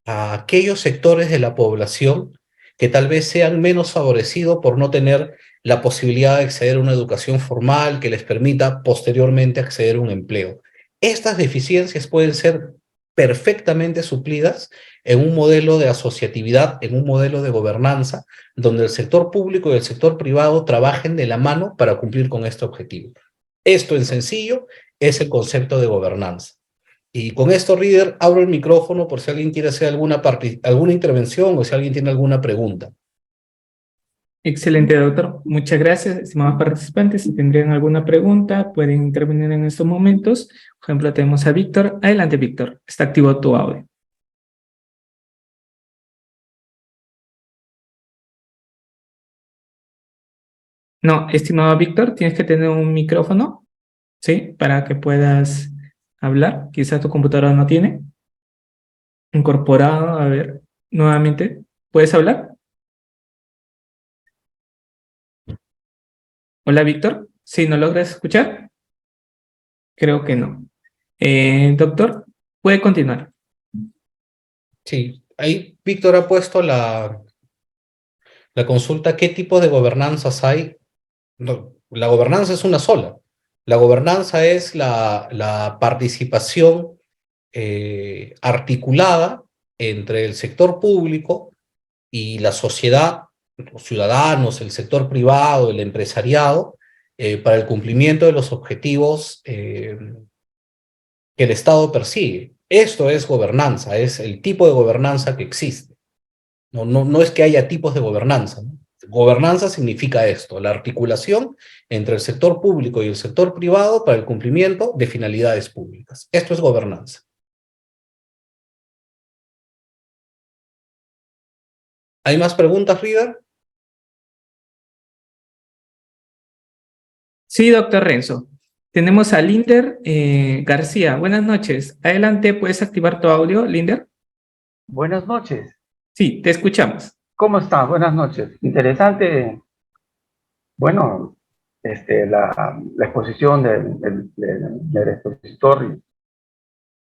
a aquellos sectores de la población que tal vez sean menos favorecidos por no tener la posibilidad de acceder a una educación formal que les permita posteriormente acceder a un empleo. Estas deficiencias pueden ser perfectamente suplidas en un modelo de asociatividad, en un modelo de gobernanza, donde el sector público y el sector privado trabajen de la mano para cumplir con este objetivo. Esto en sencillo es el concepto de gobernanza. Y con esto, Reader, abro el micrófono por si alguien quiere hacer alguna intervención o si alguien tiene alguna pregunta. Excelente, doctor. Muchas gracias, estimados participantes. Si tendrían alguna pregunta, pueden intervenir en estos momentos. Por ejemplo, tenemos a Víctor. Adelante, Víctor. Está activo tu audio. No, estimado Víctor, tienes que tener un micrófono, ¿sí? Para que puedas hablar. Quizás tu computadora no tiene. Incorporado, a ver, nuevamente. ¿Puedes hablar? Hola, Víctor. ¿Sí, no logras escuchar? Creo que no. Doctor, puede continuar. Sí, ahí Víctor ha puesto la consulta, ¿qué tipo de gobernanzas hay? No, la gobernanza es una sola. La gobernanza es la participación articulada entre el sector público y la sociedad, los ciudadanos, el sector privado, el empresariado, para el cumplimiento de los objetivos que el Estado persigue. Esto es gobernanza, es el tipo de gobernanza que existe. No es que haya tipos de gobernanza, ¿no? Gobernanza significa esto, la articulación entre el sector público y el sector privado para el cumplimiento de finalidades públicas. Esto es gobernanza. ¿Hay más preguntas, Reader? Sí, doctor Renzo. Tenemos a Linder García. Buenas noches. Adelante, ¿puedes activar tu audio, Linder? Buenas noches. Sí, te escuchamos. ¿Cómo está? Buenas noches. Interesante, bueno, la exposición del expositor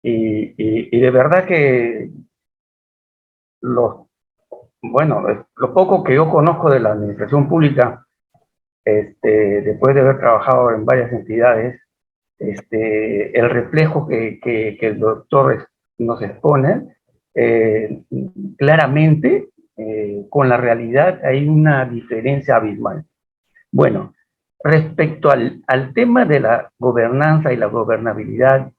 y de verdad que lo poco que yo conozco de la administración pública, después de haber trabajado en varias entidades, el reflejo que el doctor nos expone, claramente con la realidad hay una diferencia abismal. Bueno, respecto al tema de la gobernanza y la gobernabilidad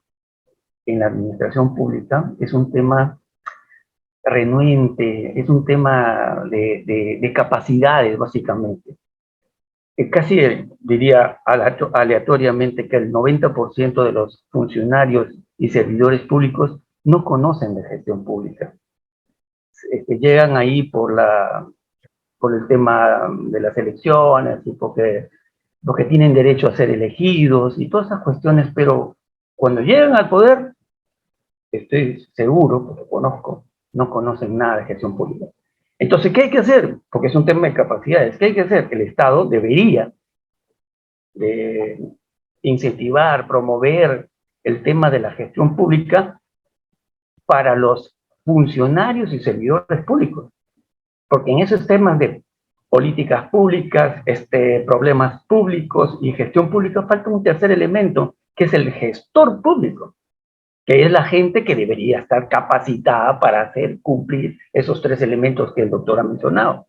en la administración pública, es un tema renuente, es un tema de capacidades, básicamente. Casi diría aleatoriamente que el 90% de los funcionarios y servidores públicos no conocen de gestión pública. Llegan ahí por el tema de las elecciones y porque tienen derecho a ser elegidos y todas esas cuestiones, pero cuando llegan al poder, estoy seguro, porque conozco, no conocen nada de gestión pública. Entonces, ¿qué hay que hacer? Porque es un tema de capacidades. ¿Qué hay que hacer? El Estado debería incentivar, promover el tema de la gestión pública para los funcionarios y servidores públicos. Porque en esos temas de políticas públicas, problemas públicos y gestión pública, falta un tercer elemento, que es el gestor público, que es la gente que debería estar capacitada para hacer cumplir esos tres elementos que el doctor ha mencionado,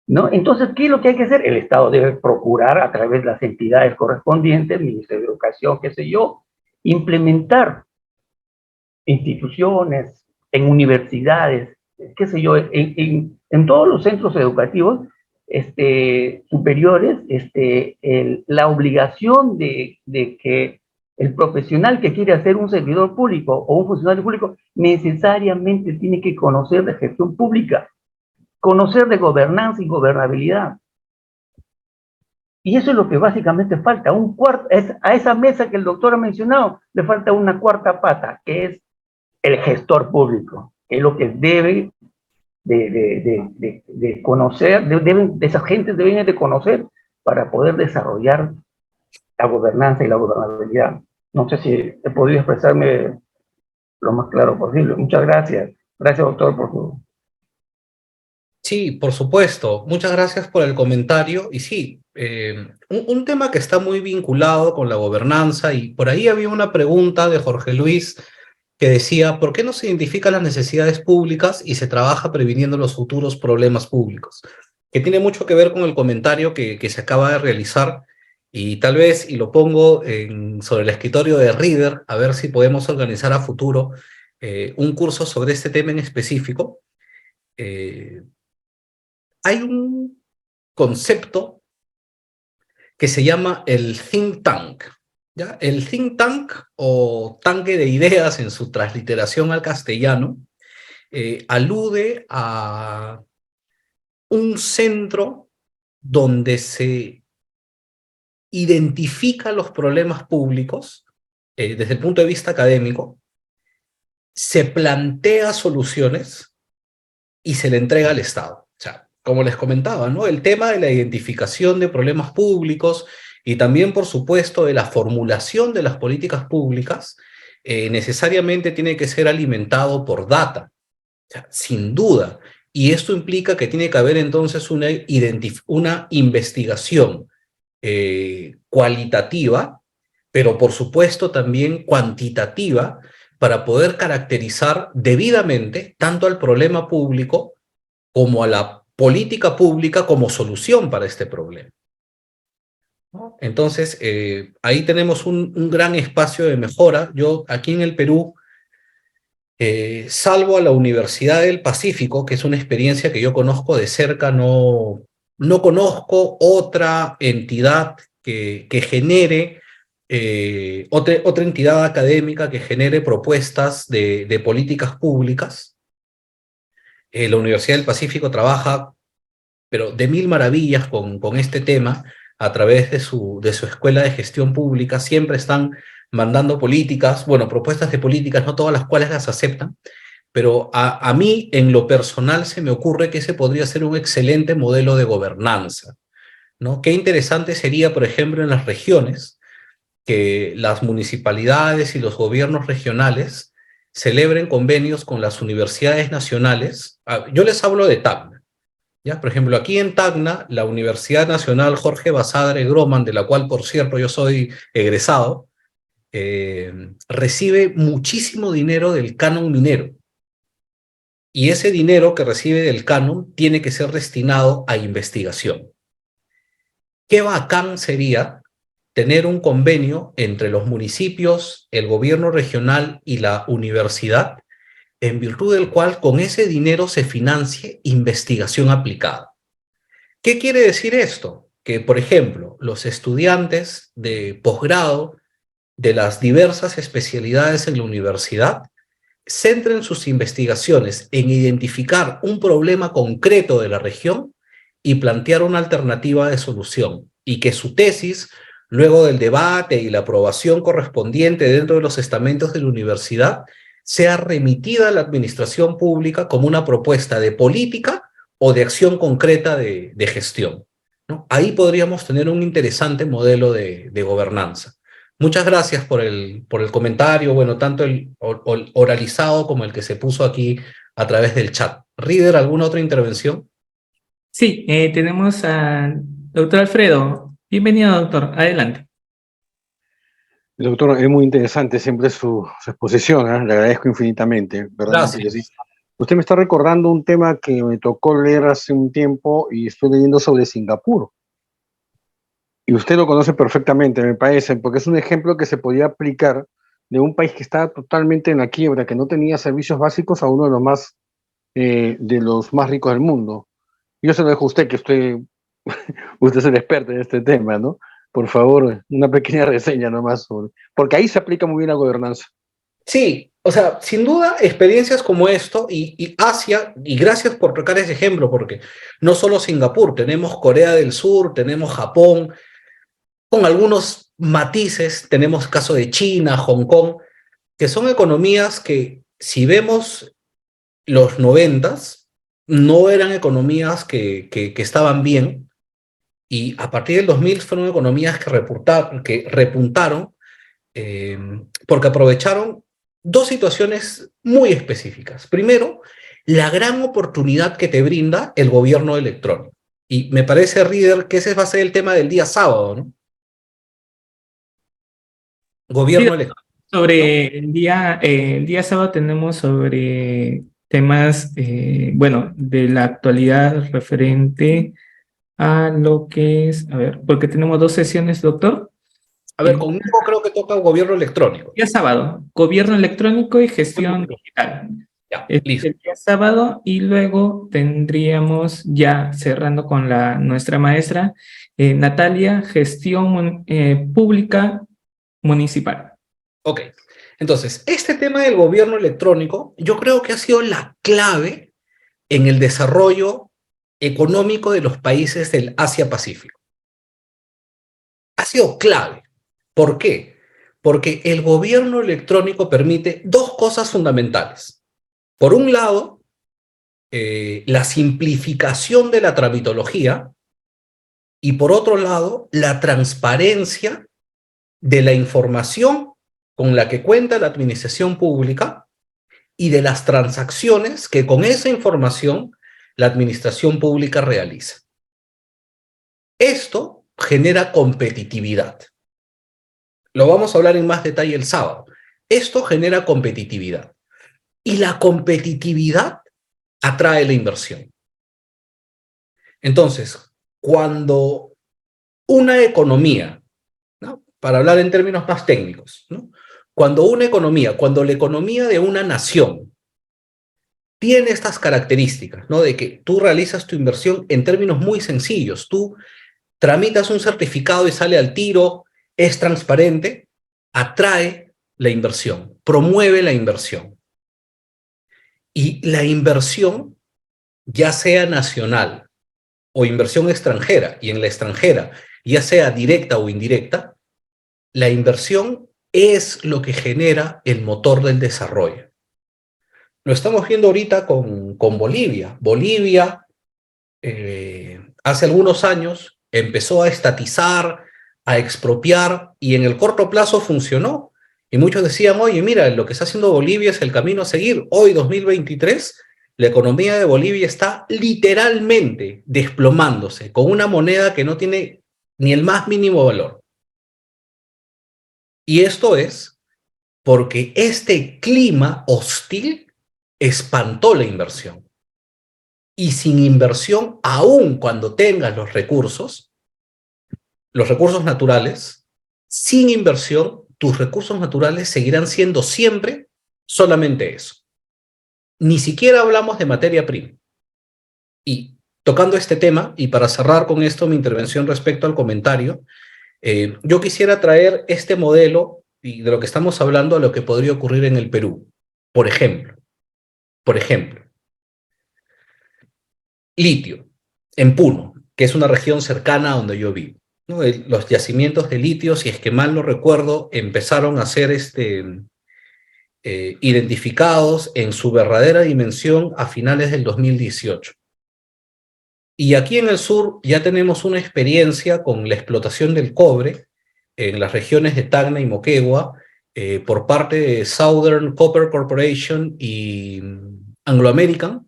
¿no? Entonces, ¿qué es lo que hay que hacer? El Estado debe procurar, a través de las entidades correspondientes, Ministerio de Educación, qué sé yo, implementar instituciones, en universidades, qué sé yo, en todos los centros educativos superiores, la obligación de que el profesional que quiere ser un servidor público o un funcionario público necesariamente tiene que conocer de gestión pública, conocer de gobernanza y gobernabilidad. Y eso es lo que básicamente falta. A esa mesa que el doctor ha mencionado le falta una cuarta pata, que es el gestor público, que es lo que debe de conocer, esas gentes deben de conocer para poder desarrollar la gobernanza y la gobernabilidad. No sé si he podido expresarme lo más claro posible. Muchas gracias. Gracias, doctor, por su... Sí, por supuesto. Muchas gracias por el comentario. Y sí, un tema que está muy vinculado con la gobernanza, y por ahí había una pregunta de Jorge Luis que decía, ¿por qué no se identifican las necesidades públicas y se trabaja previniendo los futuros problemas públicos? Que tiene mucho que ver con el comentario que se acaba de realizar, y tal vez, y lo pongo sobre el escritorio de Reader, a ver si podemos organizar a futuro un curso sobre este tema en específico. Eh, Hay un concepto que se llama el think tank, ¿ya? El think tank, o tanque de ideas en su transliteración al castellano, alude a un centro donde se identifica los problemas públicos desde el punto de vista académico, se plantea soluciones y se le entrega al Estado. O sea, como les comentaba, ¿no? El tema de la identificación de problemas públicos y también, por supuesto, de la formulación de las políticas públicas, necesariamente tiene que ser alimentado por data, o sea, sin duda. Y esto implica que tiene que haber entonces una investigación cualitativa, pero por supuesto también cuantitativa, para poder caracterizar debidamente tanto al problema público como a la política pública como solución para este problema, ¿no? Entonces, ahí tenemos un gran espacio de mejora. Yo aquí en el Perú, salvo a la Universidad del Pacífico, que es una experiencia que yo conozco de cerca, no conozco otra entidad que genere, otra entidad académica que genere propuestas de políticas públicas. La Universidad del Pacífico trabaja, pero de mil maravillas con este tema, a través de su escuela de gestión pública. Siempre están mandando políticas, bueno, propuestas de políticas, no todas las cuales las aceptan, pero a mí, en lo personal, se me ocurre que ese podría ser un excelente modelo de gobernanza, ¿no? Qué interesante sería, por ejemplo, en las regiones, que las municipalidades y los gobiernos regionales celebren convenios con las universidades nacionales. Yo les hablo de Tacna, ¿ya? Por ejemplo, aquí en Tacna, la Universidad Nacional Jorge Basadre Groman, de la cual, por cierto, yo soy egresado, recibe muchísimo dinero del canon minero. Y ese dinero que recibe del canon tiene que ser destinado a investigación. Qué bacán sería tener un convenio entre los municipios, el gobierno regional y la universidad, en virtud del cual con ese dinero se financie investigación aplicada. ¿Qué quiere decir esto? Que, por ejemplo, los estudiantes de posgrado de las diversas especialidades en la universidad centren sus investigaciones en identificar un problema concreto de la región y plantear una alternativa de solución, y que su tesis, luego del debate y la aprobación correspondiente dentro de los estamentos de la universidad, sea remitida a la administración pública como una propuesta de política o de acción concreta de gestión, ¿no? Ahí podríamos tener un interesante modelo de gobernanza. Muchas gracias por el comentario, bueno, tanto el oralizado como el que se puso aquí a través del chat. Reader, ¿alguna otra intervención? Sí, tenemos al doctor Alfredo. Bienvenido, doctor. Adelante. Doctor, es muy interesante siempre su exposición, ¿eh? Le agradezco infinitamente, ¿verdad? Gracias. Usted me está recordando un tema que me tocó leer hace un tiempo y estoy leyendo sobre Singapur. Y usted lo conoce perfectamente, me parece, porque es un ejemplo que se podía aplicar de un país que estaba totalmente en la quiebra, que no tenía servicios básicos, a uno de los más ricos del mundo. Yo se lo dejo a usted, que usted es el experto en este tema, ¿no? Por favor, una pequeña reseña nomás porque ahí se aplica muy bien la gobernanza. Sí, o sea, sin duda, experiencias como esto y Asia, y gracias por tocar ese ejemplo, porque no solo Singapur, tenemos Corea del Sur, tenemos Japón, con algunos matices, tenemos caso de China, Hong Kong, que son economías que, si vemos los 90s, no eran economías que estaban bien, y a partir del 2000 fueron economías que repuntaron, porque aprovecharon dos situaciones muy específicas. Primero, la gran oportunidad que te brinda el gobierno electrónico. Y me parece, Reader, que ese va a ser el tema del día sábado, ¿no? Gobierno electrónico. Sobre el día sábado tenemos sobre temas, bueno, de la actualidad referente a lo que es, a ver, porque tenemos dos sesiones, doctor. A ver, conmigo creo que toca gobierno electrónico. Día sábado, gobierno electrónico y gestión digital. Ya, listo. El día sábado, y luego tendríamos, ya cerrando con nuestra maestra, Natalia, gestión pública municipal. Ok, entonces, este tema del gobierno electrónico, yo creo que ha sido la clave en el desarrollo económico de los países del Asia-Pacífico. Ha sido clave. ¿Por qué? Porque el gobierno electrónico permite dos cosas fundamentales. Por un lado, la simplificación de la tramitología, y por otro lado, la transparencia de la información con la que cuenta la administración pública y de las transacciones que con esa información la administración pública realiza. Esto genera competitividad. Lo vamos a hablar en más detalle el sábado. Esto genera competitividad. Y la competitividad atrae la inversión. Entonces, cuando una economía, ¿no?, para hablar en términos más técnicos, ¿no?, cuando la economía de una nación tiene estas características, ¿no?, de que tú realizas tu inversión en términos muy sencillos, tú tramitas un certificado y sale al tiro, es transparente, atrae la inversión, promueve la inversión. Y la inversión, ya sea nacional o inversión extranjera, y en la extranjera, ya sea directa o indirecta, la inversión es lo que genera el motor del desarrollo. Lo estamos viendo ahorita con Bolivia. Bolivia, hace algunos años, empezó a estatizar, a expropiar, y en el corto plazo funcionó. Y muchos decían, oye, mira, lo que está haciendo Bolivia es el camino a seguir. Hoy, 2023, la economía de Bolivia está literalmente desplomándose, con una moneda que no tiene ni el más mínimo valor. Y esto es porque este clima hostil espantó la inversión. Y sin inversión, aun cuando tengas los recursos naturales, sin inversión, tus recursos naturales seguirán siendo siempre solamente eso. Ni siquiera hablamos de materia prima. Y tocando este tema, y para cerrar con esto mi intervención respecto al comentario, yo quisiera traer este modelo y de lo que estamos hablando a lo que podría ocurrir en el Perú. Por ejemplo, litio, en Puno, que es una región cercana a donde yo vivo, ¿no? Los yacimientos de litio, si es que mal no recuerdo, empezaron a ser identificados en su verdadera dimensión a finales del 2018. Y aquí en el sur ya tenemos una experiencia con la explotación del cobre en las regiones de Tacna y Moquegua por parte de Southern Copper Corporation y Anglo American.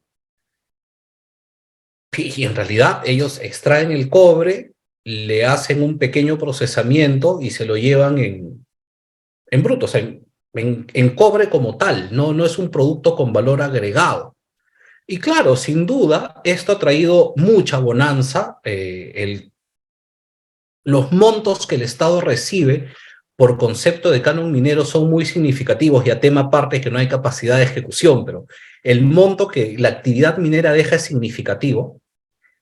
Y en realidad ellos extraen el cobre, le hacen un pequeño procesamiento y se lo llevan en bruto, o sea, en cobre como tal, no es un producto con valor agregado. Y claro, sin duda, esto ha traído mucha bonanza. Los montos que el Estado recibe por concepto de canon minero son muy significativos, y a tema aparte que no hay capacidad de ejecución, pero el monto que la actividad minera deja es significativo.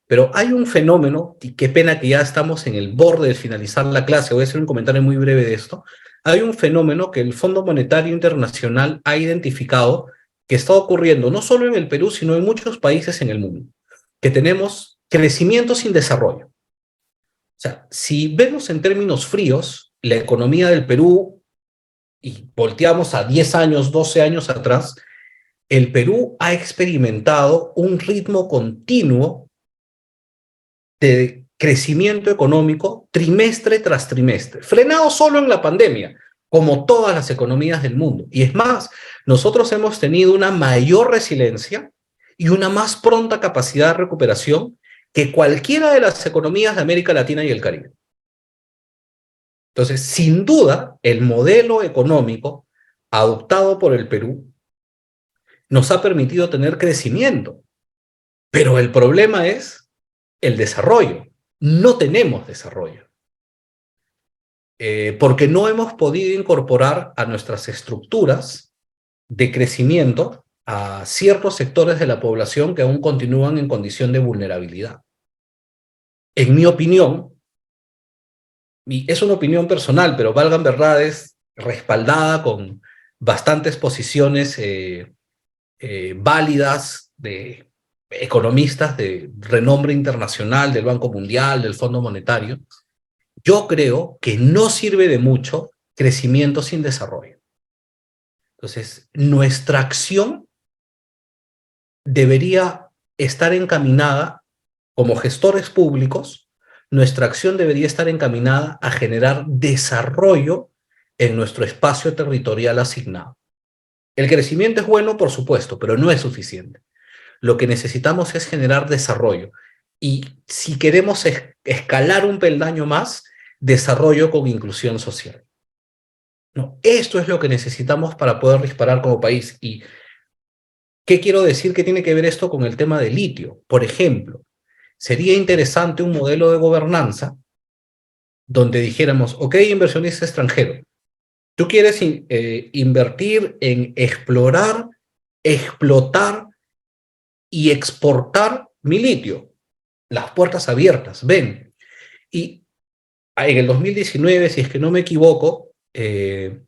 Pero hay un fenómeno, y qué pena que ya estamos en el borde de finalizar la clase, voy a hacer un comentario muy breve de esto. Hay un fenómeno que el Fondo Monetario Internacional ha identificado que está ocurriendo no solo en el Perú, sino en muchos países en el mundo, que tenemos crecimiento sin desarrollo. O sea, si vemos en términos fríos la economía del Perú y volteamos a 10 años, 12 años atrás, el Perú ha experimentado un ritmo continuo de crecimiento económico trimestre tras trimestre, frenado solo en la pandemia, como todas las economías del mundo. Y es más, nosotros hemos tenido una mayor resiliencia y una más pronta capacidad de recuperación que cualquiera de las economías de América Latina y el Caribe. Entonces, sin duda, el modelo económico adoptado por el Perú nos ha permitido tener crecimiento, pero el problema es el desarrollo. No tenemos desarrollo. Porque no hemos podido incorporar a nuestras estructuras de crecimiento a ciertos sectores de la población que aún continúan en condición de vulnerabilidad. En mi opinión, y es una opinión personal, pero valgan verdades, respaldada con bastantes posiciones válidas de economistas de renombre internacional, del Banco Mundial, del Fondo Monetario, yo creo que no sirve de mucho crecimiento sin desarrollo. Entonces, nuestra acción debería estar encaminada, como gestores públicos, nuestra acción debería estar encaminada a generar desarrollo en nuestro espacio territorial asignado. El crecimiento es bueno, por supuesto, pero no es suficiente. Lo que necesitamos es generar desarrollo. Y si queremos escalar un peldaño más, desarrollo con inclusión social. No, esto es lo que necesitamos para poder disparar como país. ¿Y qué quiero decir que tiene que ver esto con el tema del litio? Por ejemplo, sería interesante un modelo de gobernanza donde dijéramos, ok, inversionista extranjero, tú quieres invertir en explorar, explotar y exportar mi litio. Las puertas abiertas, ven. Y en el 2019, si es que no me equivoco, el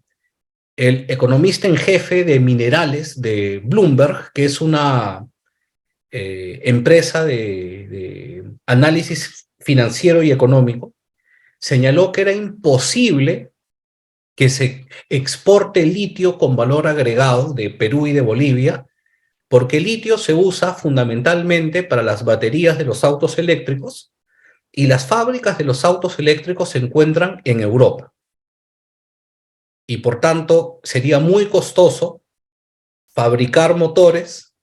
economista en jefe de minerales de Bloomberg, que es una empresa de análisis financiero y económico, señaló que era imposible que se exporte litio con valor agregado de Perú y de Bolivia, porque el litio se usa fundamentalmente para las baterías de los autos eléctricos y las fábricas de los autos eléctricos se encuentran en Europa. Y por tanto, sería muy costoso fabricar motores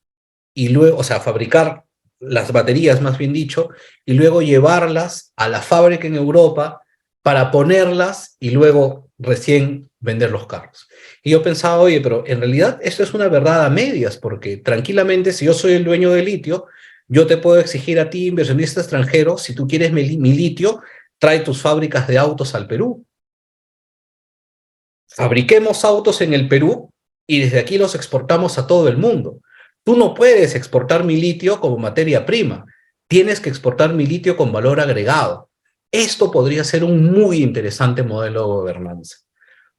y luego, o sea, fabricar las baterías, más bien dicho, y luego llevarlas a la fábrica en Europa para ponerlas y luego recién vender los carros. Y yo pensaba, oye, pero en realidad esto es una verdad a medias, porque tranquilamente, si yo soy el dueño del litio, yo te puedo exigir a ti, inversionista extranjero, si tú quieres mi litio, trae tus fábricas de autos al Perú. Fabriquemos autos en el Perú y desde aquí los exportamos a todo el mundo. Tú no puedes exportar mi litio como materia prima. Tienes que exportar mi litio con valor agregado. Esto podría ser un muy interesante modelo de gobernanza,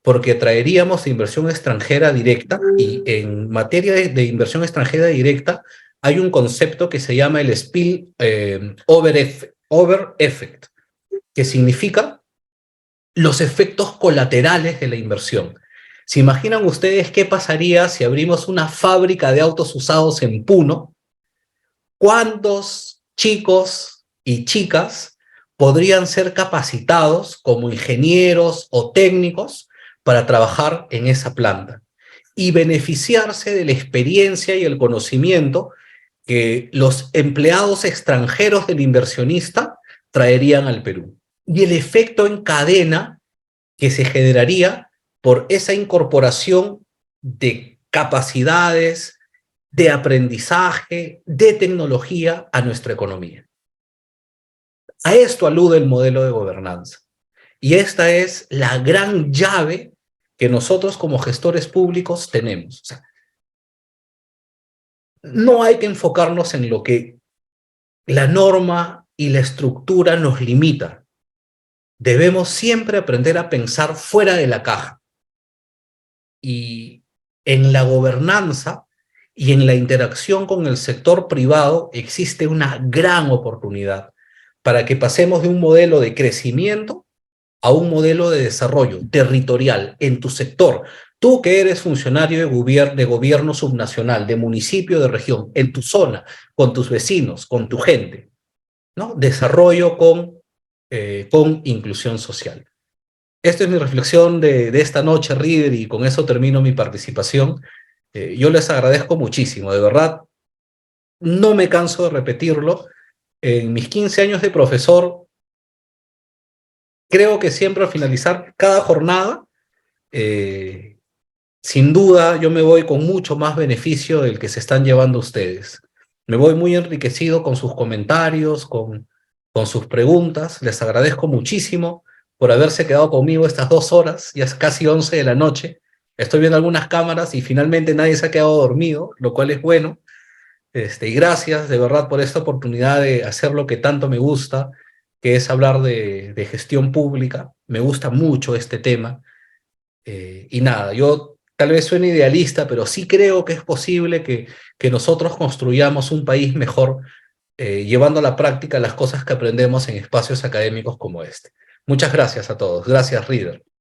porque traeríamos inversión extranjera directa y en materia de inversión extranjera directa hay un concepto que se llama el over effect, que significa los efectos colaterales de la inversión. ¿Se imaginan ustedes qué pasaría si abrimos una fábrica de autos usados en Puno? ¿Cuántos chicos y chicas podrían ser capacitados como ingenieros o técnicos para trabajar en esa planta y beneficiarse de la experiencia y el conocimiento que los empleados extranjeros del inversionista traerían al Perú? Y el efecto en cadena que se generaría por esa incorporación de capacidades, de aprendizaje, de tecnología a nuestra economía. A esto alude el modelo de gobernanza. Y esta es la gran llave que nosotros como gestores públicos tenemos. O sea, no hay que enfocarnos en lo que la norma y la estructura nos limita. Debemos siempre aprender a pensar fuera de la caja. Y en la gobernanza y en la interacción con el sector privado existe una gran oportunidad para que pasemos de un modelo de crecimiento a un modelo de desarrollo territorial en tu sector. Tú que eres funcionario de gobierno subnacional, de municipio, de región, en tu zona, con tus vecinos, con tu gente, ¿no? Desarrollo con inclusión social. Esta es mi reflexión de esta noche, Reader, y con eso termino mi participación. Yo les agradezco muchísimo, de verdad, no me canso de repetirlo. En mis 15 años de profesor, creo que siempre al finalizar cada jornada, sin duda yo me voy con mucho más beneficio del que se están llevando ustedes. Me voy muy enriquecido con sus comentarios, con sus preguntas. Les agradezco muchísimo por haberse quedado conmigo estas 2 horas, ya es casi 11 de la noche. Estoy viendo algunas cámaras y finalmente nadie se ha quedado dormido, lo cual es bueno. Y gracias de verdad por esta oportunidad de hacer lo que tanto me gusta, que es hablar de gestión pública. Me gusta mucho este tema. Y nada, yo tal vez suene idealista, pero sí creo que es posible que nosotros construyamos un país mejor, llevando a la práctica las cosas que aprendemos en espacios académicos como este. Muchas gracias a todos. Gracias, Reader.